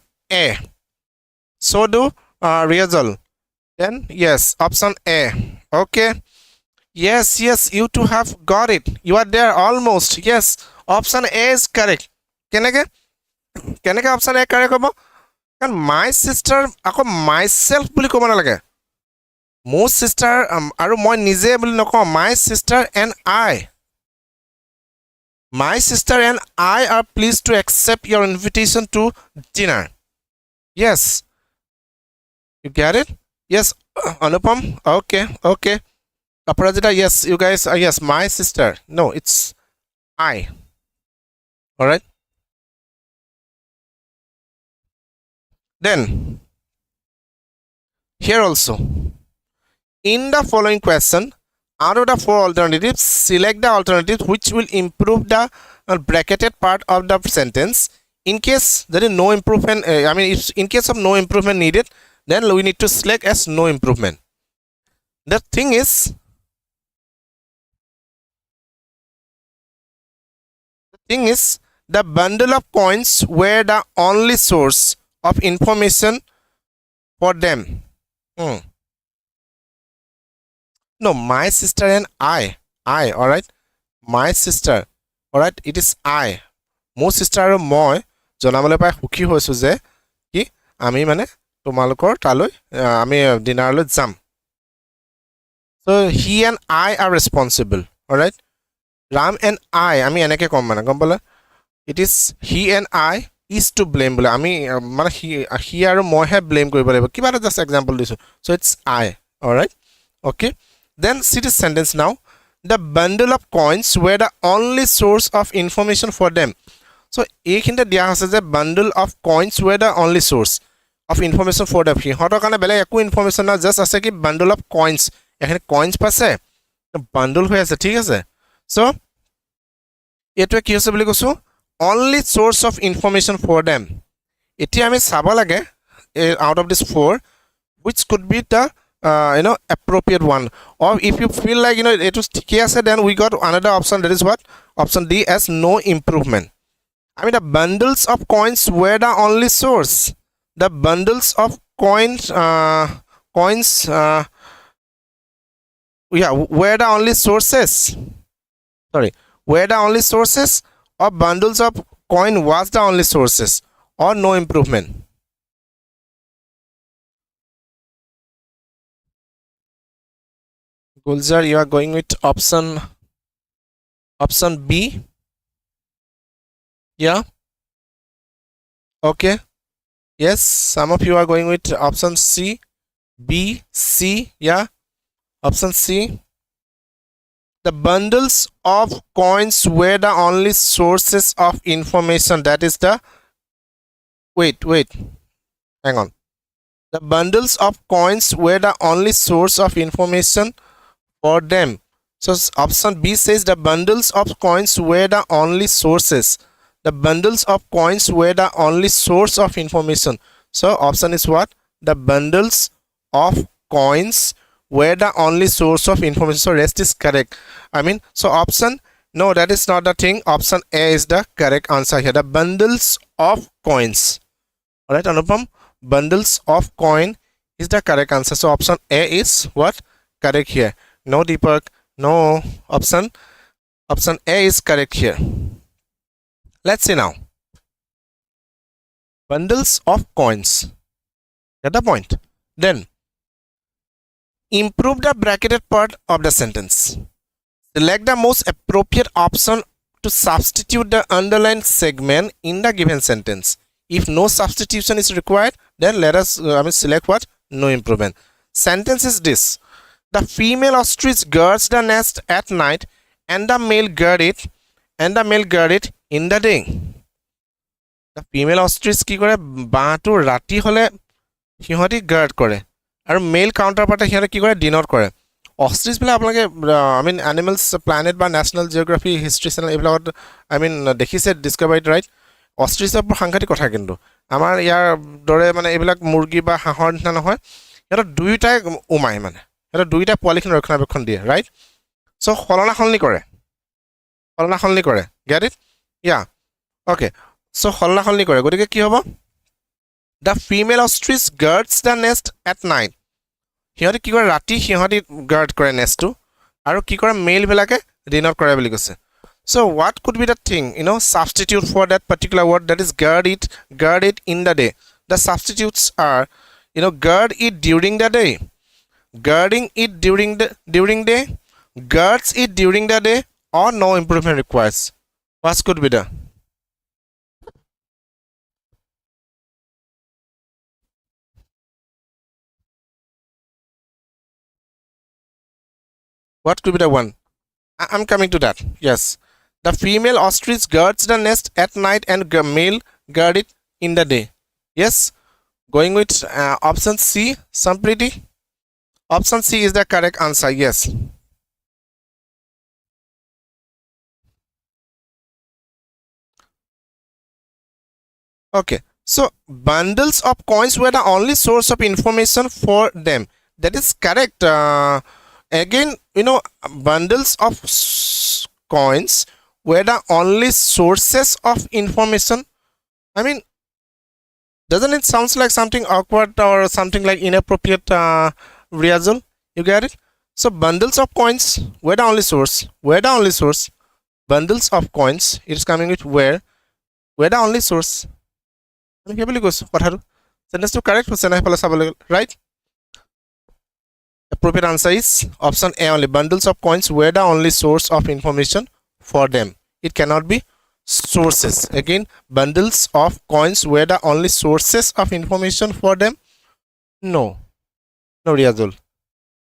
A so do Rajol then yes option A okay yes you two have got it you are there almost yes option A is correct কেনেকৈ option A correct হ'ব কাৰণ my sister আকৌ myself বুলি ক'ব নালাগে মোৰ sister আৰু মই নিজে বুলি নকওঁ my sister and I are pleased to accept your invitation to dinner yes you get it yes Anupam okay Aparajita yes you guys yes my sister no it's I all right then here also in the following question out of the four alternatives select the alternative which will improve the bracketed part of the sentence in case there is no improvement I mean if in case of no improvement needed then we need to select as no improvement the thing is the bundle of coins were the only source of information for them no my sister and I all right my sister all right it is I মোৰ sister আৰু মই জনাবলৈ পাই সুখী হৈছো যে কি আমি মানে তোমালোকৰ তালৈ আমি ডিনাৰলৈ যাম so he and I are responsible all right Ram and I আমি এনেকৈ কম মানে গম পালা it is he and I is to blame বোলে আমি মানে he আৰু মইহে blame কৰিব লাগিব কিবা এটা just example দিছো so it's I all right okay then see this sentence now the bundle of coins were the only source of information for them so এইখিনিতে দিয়া আছে যে bundle of coins were the only source of information for them সিহঁতৰ কাৰণে বেলেগ একো information না just আছে কি bundle of coins এখানে coins পাছে bundle হৈ আছে ঠিক আছে so এটো কি হৈছে বুলি কৈছো only source of information for them এতিয়া আমি চাব লাগে out of this four which could be the appropriate one or if you feel like it was ঠিকে আছে then we got another option that is what option D as no improvement I mean the bundles of coins were the only source the bundles of coins were the only sources were the only sources or bundles of coin was the only sources or no improvement Gulzar you are going with option B yeah okay yes some of you are going with option C B C yeah option C the bundles of coins were the only sources of information that is the wait hang on the bundles of coins were the only source of information for them so option B says the bundles of coins were the only sources the bundles of coins were the only source of information so option is what the bundles of coins where the only source of information. So rest is correct. I mean, so option, no, that is not the thing. Option A is the correct answer here. The bundles of coins. All right, Anupam, bundles of coin is the correct answer. So option A is what? Correct here. No, Deepak, no. Option A is correct here. Let's see now. Bundles of coins. Get the point? Then improve the bracketed part of the sentence. Select the most appropriate option to substitute the underlined segment in the given sentence. If no substitution is required, then let us select what? No improvement. Sentence is this. The female ostrich guards the nest at night and the male guard it in the day. The female ostrich কি কৰে বাঁটো ৰাতি হলে সিহঁতি guard কৰে আৰু mail কাউন্টাৰপাৰ্টে সিহঁতে কি কৰে দিনত কৰে অস্ট্ৰিচ বিলা আপোনালোকে এনিমেলছ প্ল্যানেট বা ন্যাশনাল জিওগ্ৰাফি হিষ্ট্ৰি চেনেল এইবিলাকত দেখিছে ডিস্কভাৰীত ৰাইট অস্ট্ৰিচৰ সাংঘাতিক কথা কিন্তু আমাৰ ইয়াৰ দৰে এইবিলাক মুৰ্গী বা হাঁহৰ নিচিনা নহয় এটা দুইটাই উমাই এটা দুইটা পোৱালিখিনি ৰক্ষণাবেক্ষণ দিয়ে ৰাইট সো খলনা খলনি কৰে get it yeah okay so খলনা খলনি কৰে গতিকে কি হ'ব The female ostrich guards the nest at night. সিহঁতে কি কৰে ৰাতি সিহঁতে গাৰ্ড কৰে নেষ্টটো আৰু কি কৰে মেল বিলাকে দিনত কৰে বুলি কৈছে so what could be the thing substitute for that particular word that is guard it in the day the substitutes are guard it during the day guarding it during day guards it during the day or no improvement requires what could be the What could be the one? I'm coming to that. Yes. The female ostrich guards the nest at night and male guard it in the day. Yes. Going with option C, Sampriti. Option C is the correct answer. Yes. Okay. So, bundles of coins were the only source of information for them. That is correct. Again, bundles of coins were the only sources of information. I mean, doesn't it sound like something awkward or something like inappropriate, Riazul? You get it? So, bundles of coins were the only source. Bundles of coins, it is coming with were the only source. Sentence to correct, right? Appropriate answer is option A only. Bundles of coins were the only source of information for them. It cannot be sources. Again, bundles of coins were the only sources of information for them. No, Riyazul.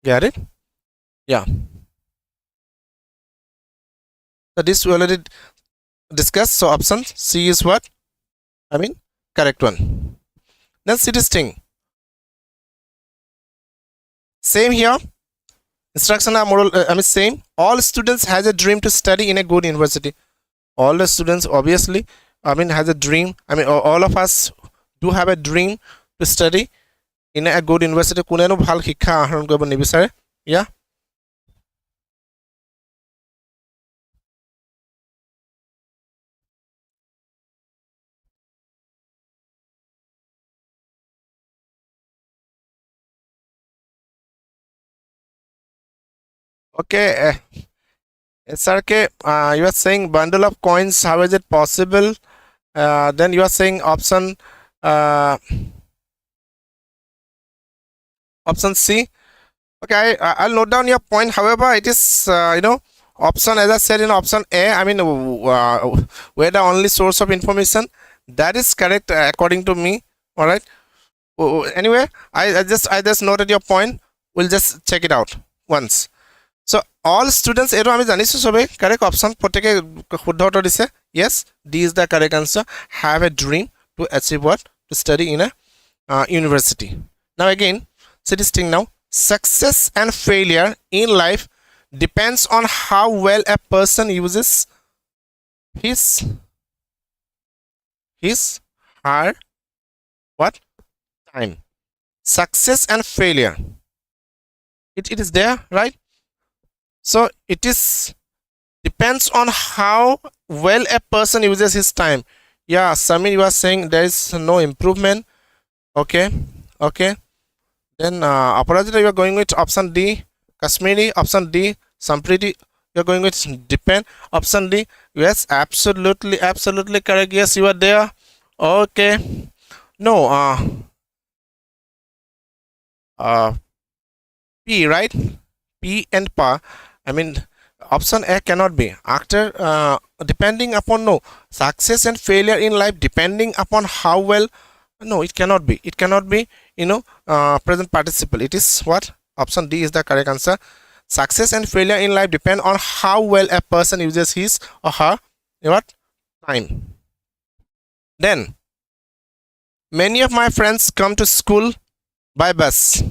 Get it? Yeah. So this we already discussed. So option C is what? Correct one. Then see this thing. Same here. Instruction are moral. Same. All students has a dream to study in a good university. All the students obviously, has a dream. All of us do have a dream to study in a good university. Kuneno bhal shikha aharon koribo nibisare. Yeah. Okay, SRK, you are saying bundle of coins. How is it possible? Then you are saying option C. Okay, I'll note down your point. However, it is option, as I said in option A. Where the only source of information. That is correct according to me. All right. Anyway, I just noted your point. We'll just check it out once. So all students eto ami janisu sobe correct option proteke shuddha uttor dise yes D is the correct answer have a dream to achieve what to study in a university. Now again see this thing now success and failure in life depends on how well a person uses her what time. Success and failure it is there, right? So it is depends on how well a person uses his time. Yeah, Samir, you are saying there is no improvement. Okay, okay. Then Aparajita, you are going with option D. Kashmiri, option D. Sampriti, you are going with depend. Option D. Yes, absolutely, absolutely correct. Yes, you are there. Okay. No, P, right? P and pa. I mean, option A cannot be. After depending upon, no, success and failure in life depending upon how well. No, it cannot be. It cannot be, present participle. It is what? Option D is the correct answer. Success and failure in life depend on how well a person uses his or her what time. Then, many of my friends come to school by bus.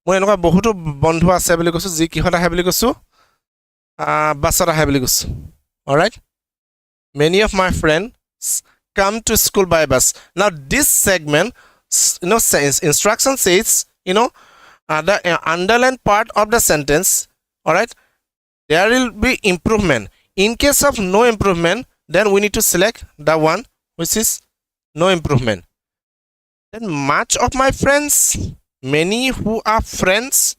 মই এনেকুৱা বহুতো বন্ধু আছে বুলি কৈছো যি কিহত আহে বুলি কৈছো বাছত আহে বুলি কৈছো alright many of my friends come to school by bus. Now this segment, says instruction says, the underlined part of the sentence, all right, there will be improvement. In case of no improvement, then we need to select the one which is no improvement. Then much of my friends, many who are friends,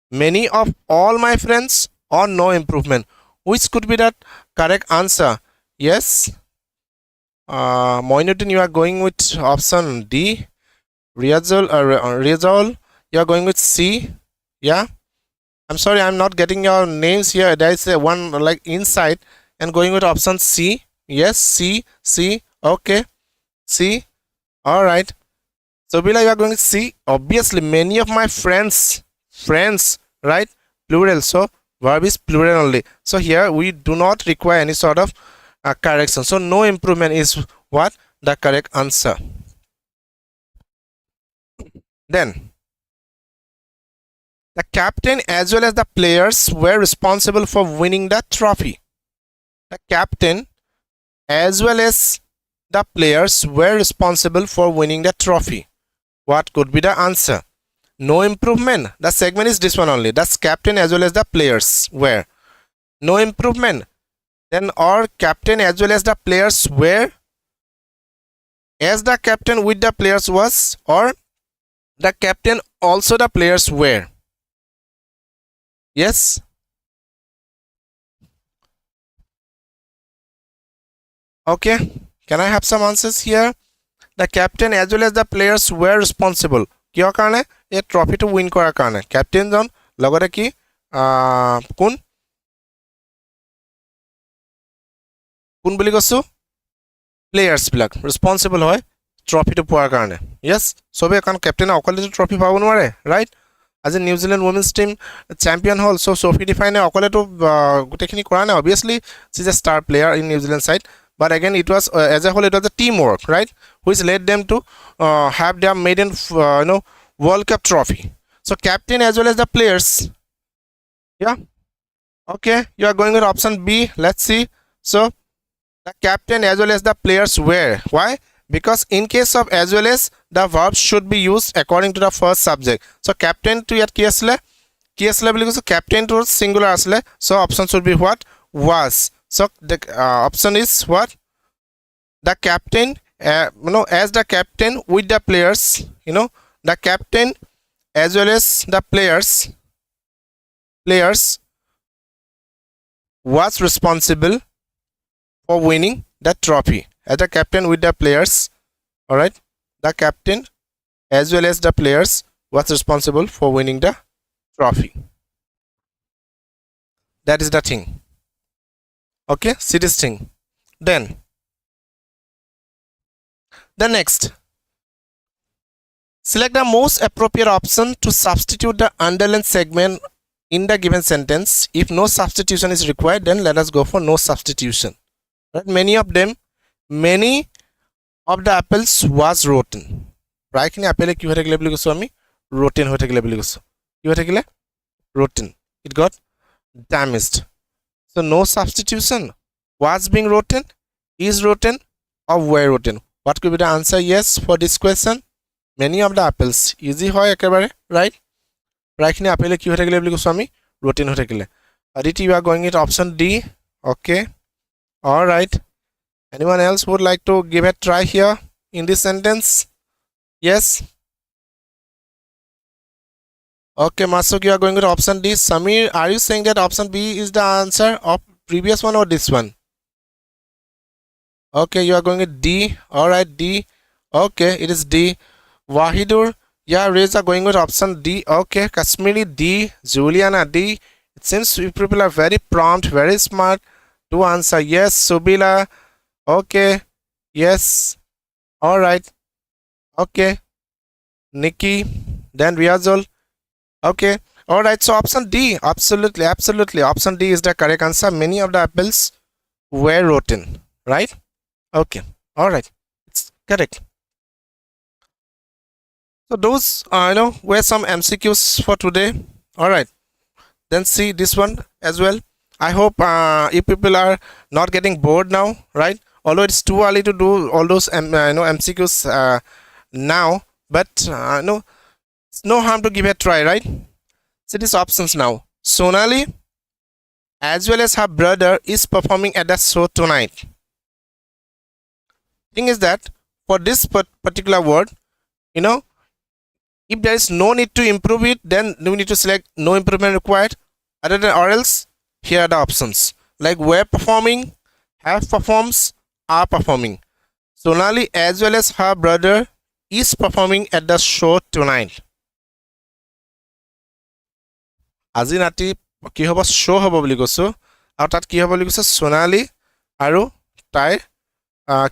many of all my friends, or no improvement. Which could be that correct answer? Yes, Moinuddin, you are going with option D. Rizal, you are going with C. Yeah, I'm sorry, I'm not getting your names here. There is one like inside and going with option C. Yes, C. Okay, C. All right. So Bila, you are going to see, obviously many of my friends, right? Plural, so verb is plural only. So here we do not require any sort of correction. So no improvement is what? The correct answer. Then, the captain as well as the players were responsible for winning the trophy. The captain as well as the players were responsible for winning the trophy. What could be the answer? No improvement. The segment is this one only. That's captain as well as the players were. No improvement. Then or captain as well as the players were. As the captain with the players was, or the captain also the players were. Yes. Okay. Can I have some answers here? The captain as well as the players were responsible. কিয় কাৰণে এই ট্ৰফিটো win কৰাৰ কাৰণে Captain John লগতে কি কোন বুলি কৈছো players বিলাক ৰেসপন্সিবল হয় ট্ৰফিটো পোৱাৰ কাৰণে ইয়েস সবে কাৰণ কেপ্টেইনে অকলে ট্ৰফি পাব নোৱাৰে ৰাইট আজি নিউজিলেণ্ড ওমেন্স টিম চ্যাম্পিয়ন হল সো সোফি ডিফাইনে অকলেটো গোটেখিনি কৰা নাই obviously she is a star player in New Zealand side. But again, it was as a whole, it was a teamwork, right? Which led them to have their maiden, World Cup trophy. So captain as well as the players. Yeah. Okay. You are going with option B. Let's see. So the captain as well as the players were. Why? Because in case of as well as, the verb should be used according to the first subject. So captain to yet ki asle because captain to singular asle. So option should be what? Was. So the option is what? The captain, as the captain with the players, the captain as well as the players was responsible for winning the trophy. As the captain with the players, all right, the captain as well as the players was responsible for winning the trophy. That is the thing. Okay, see this thing. Then the next, select the most appropriate option to substitute the underlined segment in the given sentence. If no substitution is required, then let us go for no substitution. Right? Many of the apples was rotten. Right? Kini apple ki hoye thakile boli koisu ami rotten hoye thakile boli koisu. Ki hoye thakile rotten. It got damaged. So no substitution. Was being rotten, is rotten, or were rotten. What could be the answer? Yes, for this question. Many of the apples. Easy hoy ekebare, right? প্ৰায়খিনি আপেলে কি হৈ থাকিলে বুলি কৈছো আমি routine হৈ থাকিলে Aditi you are going with option D okay all right anyone else would like to give a try here in this sentence yes okay Masuk you are going with option D Samir are you saying that option B is the answer of previous one or this one okay you are going with D all right D okay it is D Wahidur yeah Reza going with option D okay Kashmiri D Juliana D it seems you people are very prompt very smart to answer yes Subila okay yes all right okay Nikki then Riazul okay all right so option D absolutely option D is the correct answer many of the apples were rotten right okay all right it's correct so those were some MCQs for today all right then see this one as well I hope you people are not getting bored now right although it's too early to do all those MCQs now but it's no harm to give it a try right see these options now Sonali as well as her brother is performing at the show tonight thing is that for this particular word if there is no need to improve it then we need to select no improvement required other than or else here are the options like were performing have performs are performing Sonali as well as her brother is performing at the show tonight আজি ৰাতি কি হ'ব show হ'ব বুলি কৈছো আৰু তাত কি হ'ব বুলি কৈছে Sonali আৰু তাইৰ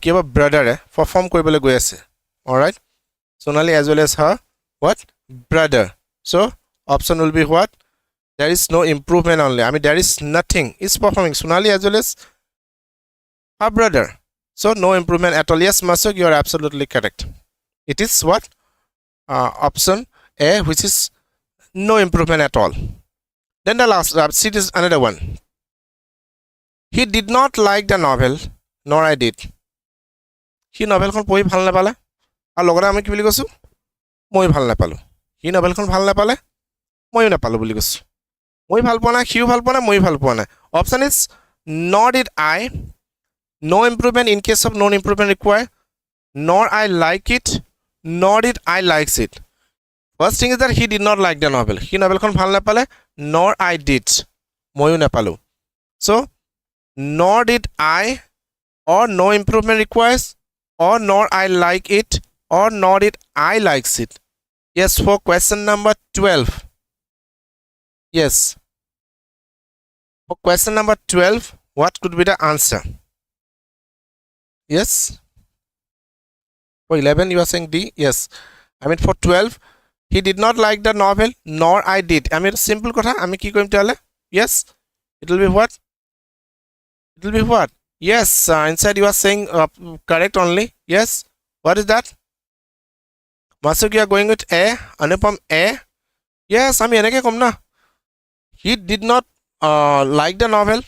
কি হ'ব ব্ৰাদাৰে পাৰফৰ্ম কৰিবলৈ গৈ আছে alright Sonali as well as her what brother so option will be what there is no improvement only I mean there is nothing is performing Sonali as well as her brother so no improvement at all yes Masuk you are absolutely correct it is what option A which is no improvement at all then the last see this another one he did not like the novel nor I did he novelখন পঢ়ি ভাল নাপালে আৰু লগতে আমি কি বুলি কৈছো মই ভাল নাপালো হি নভেলখন ভাল নাপালে মইও নাপালো বুলি কৈছো মই ভাল পোৱা নাই হিও ভাল পোৱা নাই মই ভাল পোৱা নাই option is nor did I no improvement in case of no improvement required nor I like it nor did I likes it first thing is that he did not like the novel hi novelখন ভাল নাপালে nor I did মইও নাপালো so nor did I or no improvement requires or nor I like it or nor did I likes it yes for question number 12 yes for question number 12 what could be the answer yes for 11 you are saying D yes I mean for 12 he did not like the novel nor I did I mean simple kotha ami ki koim tale yes it will be what it will be what yes inside you are saying correct only yes what is that Masuk you are going with A Anupam A yes ami enake kom na he did not like the novel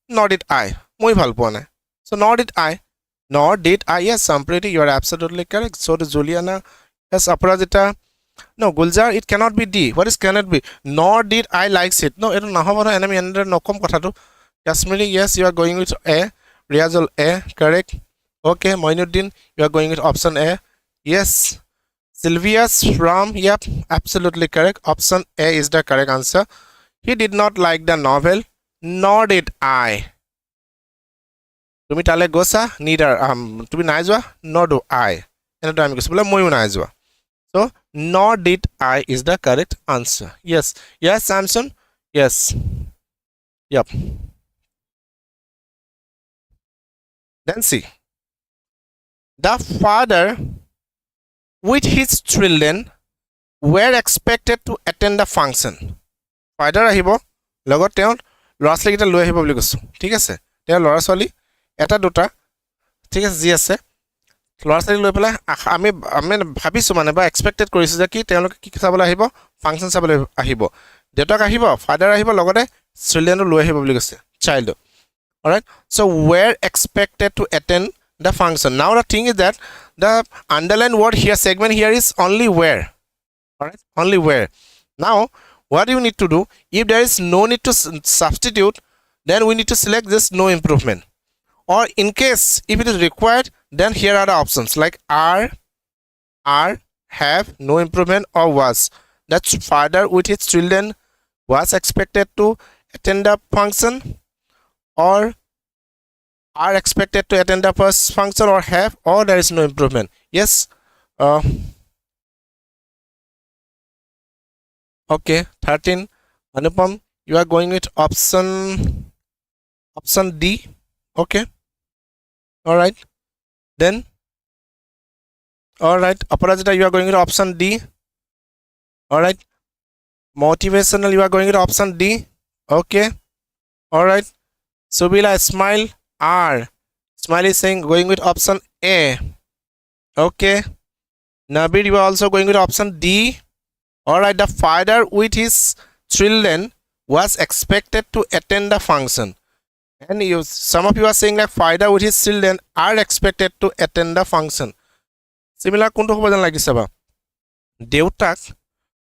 nor did I moi bhal poa nai so nor did I yes Sampriti you are absolutely correct so to Juliana yes Aparajita no Gulzar it cannot be D what is cannot be nor did I likes it no eto nahobo na enami ender nokom kotha to Kashmiri yes you are going with A Riazul A correct okay Moinuddin you are going with option A yes Sylvia's from yep absolutely correct option A is the correct answer he did not like the novel nor did I tumi tale gosa neither tumi nai jwa nor do I eneto ami kosu bole moiu nai jwa so nor did I is the correct answer yes yes Samson yes yep then see the father with his children were expected to attend the function father ahibo logot teon lorasli kita loi ahibo boli kosu thik ase teon lorasali eta duta thik ase ji ase lorasli loi pela ami bhabisu mane ba expected korisu je ki teon ki sabole ahibo function sabole ahibo detok ahibo father ahibo logote children loi ahibo boli kose child all right so were expected to attend the function now the thing is that the underlined word here segment here is only where all right only where now what you need to do, if there is no need to substitute, then we need to select this no improvement. Or in case if it is required, then here are the options like are, have, no improvement, or was. That's father with his children was expected to attend the function, or are expected to attend the first function, or have, or there is no improvement. Yes. Okay, 13. Anupam, you are going with option D. Okay. All right. Then, all right. Aparajita, you are going with option D. All right. Motivational, you are going with option D. Okay. All right. Subila, Smile, R. Smile is saying going with option A. Okay. Nabir, you are also going with option D. All right. The father with his children was expected to attend the function. And you, some of you are saying that father with his children are expected to attend the function. Similar কোনটো হ'ব যেন লাগিছে বা দেউতাক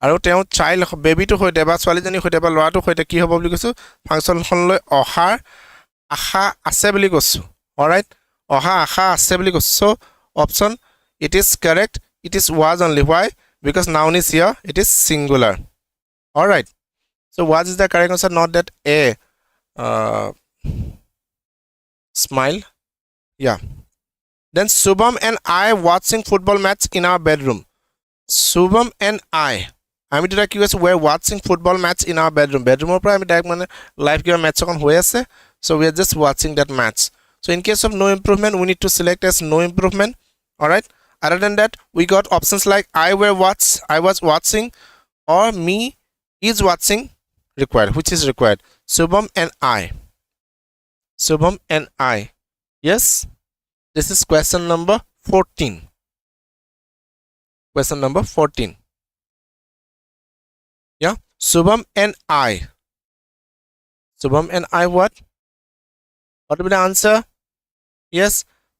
আৰু তেওঁ child বেবিটো হৈতে বা ছোৱালীজনী হৈতে বা ল'ৰাটো হৈতে কি হ'ব বুলি কৈছো ফাংচনখনলৈ অহাৰ আশা আছে বুলি কৈছো অলৰাইট অহা আশা আছে বুলি কৈছো so option it is correct it is was only why because noun is here it is singular alright so was is the correct answer not that a smile yeah then Subham and I watching football match in our bedroom Subham and I আমি দুটা কি কৈছো we are watching football match in our bedroom bedroom পৰা আমি direct মানে live কিবা match এখন হৈ আছে so we are just watching that match so in case of no improvement we need to select as no improvement alright other than that we got options like I was watching or me is watching required which is required Subham and I yes this is question number 14 question number 14 yeah Subham and I what will be the answer yes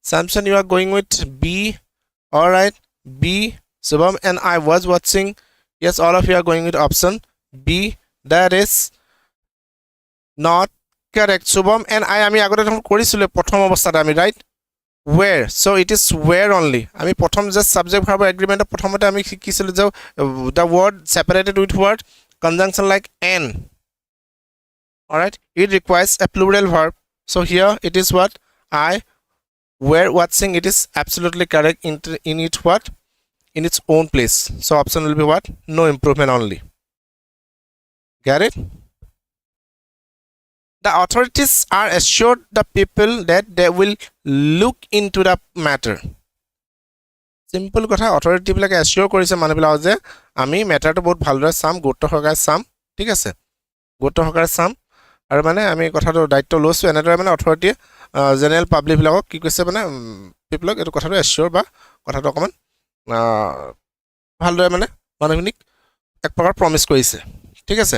Samson you are going with B all right B Subham and I was watching yes all of you are going with option B that is not correct Subham and I আমি আগতে দেখোন কৰিছিল প্ৰথম অৱস্থাত আমি right where so it is where only আমি প্ৰথম just subject verb agreement প্ৰথমতে আমি শিকিছিল যে the word separated with word conjunction like and alright it requires a plural verb so here it is what I were watching it is absolutely correct in it what in its own place so option will be what no improvement only get it the authorities are assured the people that they will look into the matter simple কথা authority বিলাকে assure কৰিছে মানুহবিলাক যে আমি ম্যাটাৰটো বহুত ভালদৰে চাম গুৰুত্ব সহকাৰে চাম ঠিক আছে গুৰুত্ব সহকাৰে চাম আৰু মানে আমি কথাটো দায়িত্ব লৈছো এনেদৰে মানে অথৰিটি জেনেৰেল পাব্লিক বিলাকক কি কৈছে মানে পিপলক এটো কথাটো assure বা কথাটো অকমান ভালদৰে মানে মানুহখিনিক এক প্ৰকাৰ প্ৰমিস কৰিছে ঠিক আছে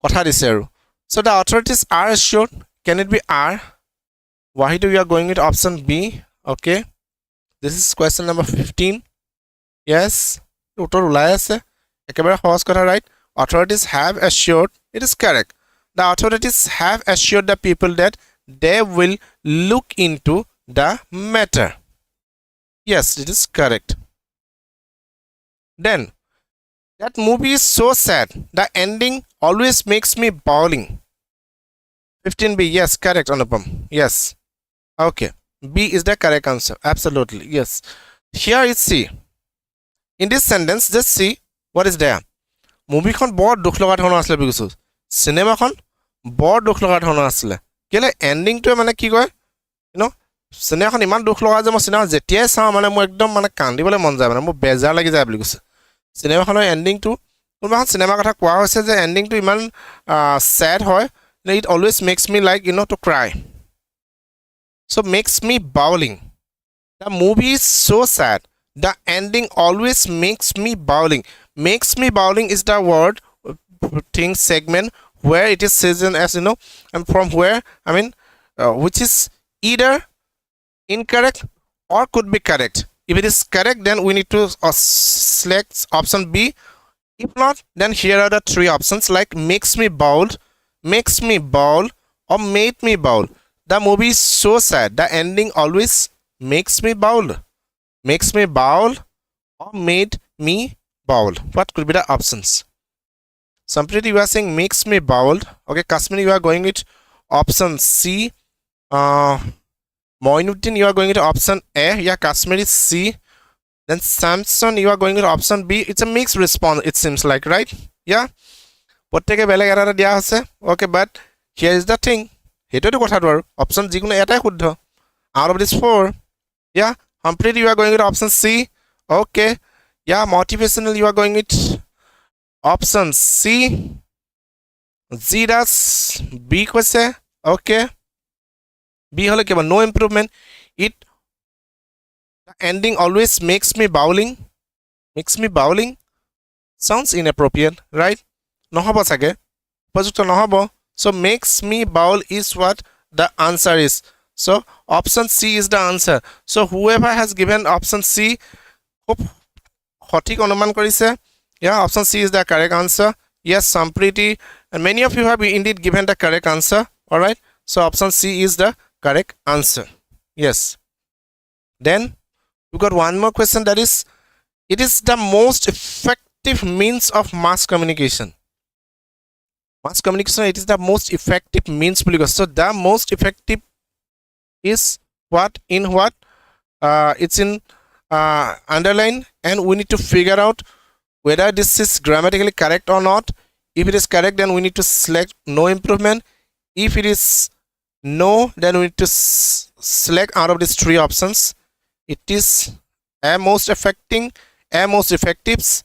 কথা দিছে আৰু so the authorities are assured can it be are why do you are going with option B okay this is question number 15 yes উত্তৰ ওলাই আছে একেবাৰে সহজ কথা right authorities have assured it is correct the authorities have assured the people that they will look into the matter yes it is correct then that movie is so sad the ending always makes me bawling 15B yes correct Anupam yes okay B is the correct answer absolutely yes here is C in this sentence just see what is there movie খন বৰ দুখ লগা ধৰণৰ আছিল বিকছো cinema খন বৰ দুখ লগা ধৰণৰ আছিল কেলে এন্ডিং টো মানে কি কয় you know সিনেমা খন ইমান দুখ লগা যে মই সিনেমা যেতিয়াই চাও মানে মই একদম মানে কান্দিবলৈ মন যায় মানে মোৰ বেজাৰ লাগি যায় বুলি কৈছে সিনেমা খনৰ এন্ডিং টো কোনবা সিনেমা কথা কোৱা হৈছে যে এন্ডিং টো ইমান sad হয় it always makes me like you know to cry so makes me bawling the movie is so sad the ending always makes me bawling is the word thing segment where it is chosen as you know and from where I mean which is either incorrect or could be correct if it is correct then we need to select option B If not, then here are the three options like makes me bald, or made me bald. The movie is so sad, the ending always makes me bald, or made me bald. What could be the options? Sampriti, you are saying makes me bald. Okay, Kashmiri, you are going with option C. Moinuddin, you are going with option A. Yeah, Kashmiri C. Then Samson, you are going with option B. It's a mixed response, it seems like, right? Yeah. Potteke beleg eta dia ase. Okay, but here is the thing. Heto to kotha aru. Option jikono etai shuddho. Out of this four. Yeah. Hampriti, you are going with option C. Okay. Yeah, motivational, you are going with option C. Zidas B koise. Okay. B hole kiba no improvement. It the ending always makes me bowling. Sounds inappropriate, right? Nohobo sage. Upajukto nohobo. So makes me bowl is what the answer is. So option C is the answer. So whoever has given option C, hope hotik onuman korise. Yeah, option C is the correct answer. Yes, Sampriti, and many of you have indeed given the correct answer. All right. So option C is the correct answer. Yes. Then we got one more question, that is, it is the most effective means of mass communication. Mass communication, it is the most effective means. So the most effective is what in what? It's in underline, and we need to figure out whether this is grammatically correct or not. If it is correct, then we need to select no improvement. If it is no, then we need to select out of these three options. It is a most effective, a most effectives,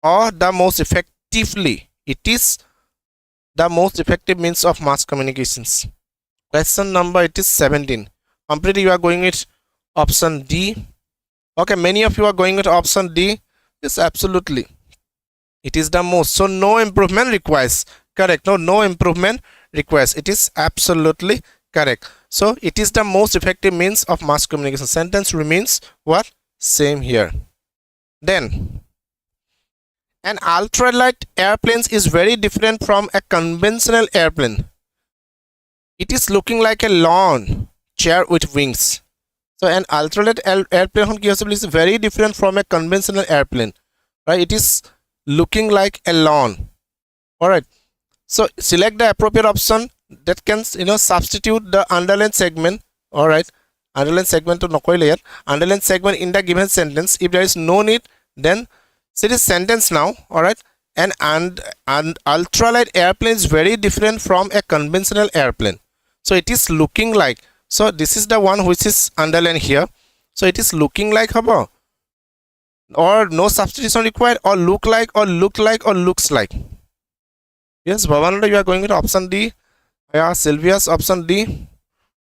or the most effectively. It is the most effective means of mass communications. Question number, it is 17. Completely you are going with option D. Okay, many of you are going with option D. Yes, absolutely. It is the most. So no improvement requires. Correct. No improvement requires. It is absolutely correct. So it is the most effective means of mass communication. Sentence remains what? Same here. Then an ultralight airplane is very different from a conventional airplane. It is looking like a lawn chair with wings. So an ultralight airplane is very different from a conventional airplane. Right? It is looking like a lawn. All right. So select the appropriate option that can substitute the underlined segment. All right. Underlined segment to nokoile yet. Underlined segment in the given sentence. If there is no need, then see this sentence now. All right. An ultralight airplane is very different from a conventional airplane. So it is looking like. So this is the one which is underlined here. So it is looking like habo, or no substitution required, or look like, or look like, or looks like. Yes, Bhavananda, you are going with option D. Yeah, Sylvia's option D.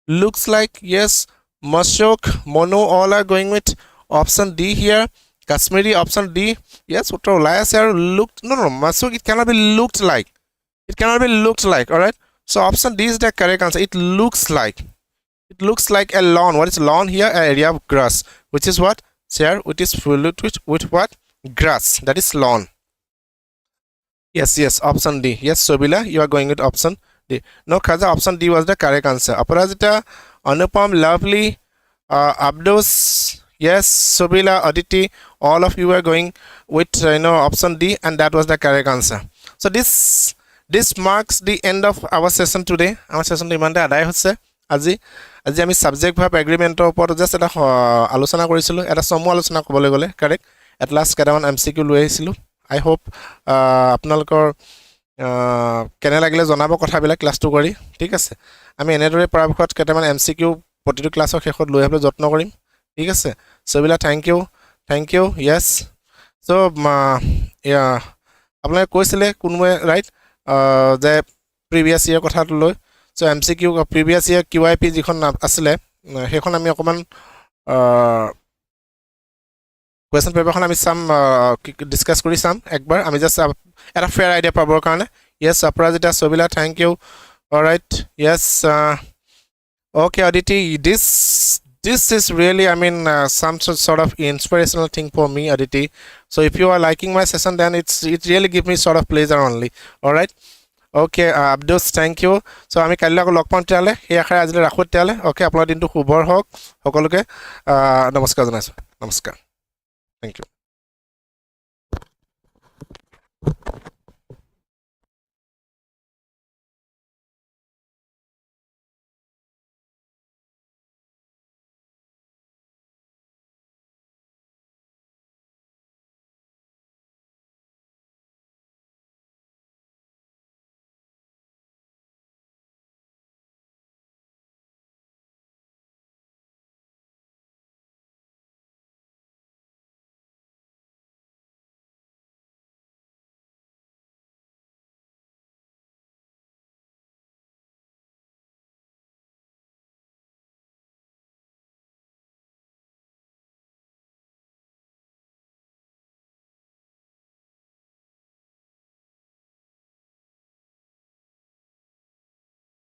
Looks like. Yes, Mashok, Mono, all are going with option D here. Kashmiri option D. Yes, what Elias here looked. No, Mashok, it cannot be looked like. It cannot be looked like. All right. So option D is the correct answer. It looks like. It looks like a lawn. What is lawn here? An area of grass, which is what? Here, which is full with what? Grass. That is lawn. Yes, option D. Yes, Sobila, you are going with option D. No, Khaza, option D was the correct answer. Aparajita, Anupam, Lovely, Abdos, yes, Sobila, Aditi, all of you are going with option D, and that was the correct answer. So this marks the end of our session today. Our session imante adai hosse. আজি আমি subject verb এগ্রিমেন্টৰ ওপৰত just এটা আলোচনা কৰিছিলো, এটা সমু আলোচনা ক'বলৈ গ'লে কাৰেক্ট। এট লাষ্ট কেইটামান এমচিকিউ লৈ আহিছিলো। আই হোপ আপোনালোকৰ কেনে লাগিলে জনাব কথাবিলাক ক্লাছটো কৰি, ঠিক আছে। আমি এনেদৰে পৰাপক্ষত কেইটামান এমচিকিউ প্ৰতিটো ক্লাছৰ শেষত লৈ আহিবলৈ যত্ন কৰিম, ঠিক আছে। সবিলা থেংক ইউ য়েছ। চ' আপোনালোকে কৈছিলে কোনোৱে ৰাইট যে প্ৰিভিয়াছ ইয়েৰ কথাটো লৈ। So MCQ previous year QIP যিখন আছিলে সেইখন আমি অকমান কোৱেশ্চন পেপাৰখন আমি সাম ডিসকাস কৰি সাম একবাৰ। আমি জাস্ট এটা ফেয়াৰ আইডিয়া পাবৰ কাৰণে। Yes Aparajita, Sabila thank you. Alright, yes, okay Aditi, this this is really, I mean, some sort of inspirational thing for me, Aditi. So if you are liking my session, then it really give me sort of pleasure only. All right. Okay, Abdus, thank you. So আমি কাইলৈ আকৌ log পাম তেতিয়ালে এই আখৰে আজিলৈ ৰাখো তেতিয়ালে ওকে আপোনাৰ দিনটো শুভৰ হওক সকলোকে নমস্কাৰ জনাইছো নমস্কাৰ থ্যাংক ইউ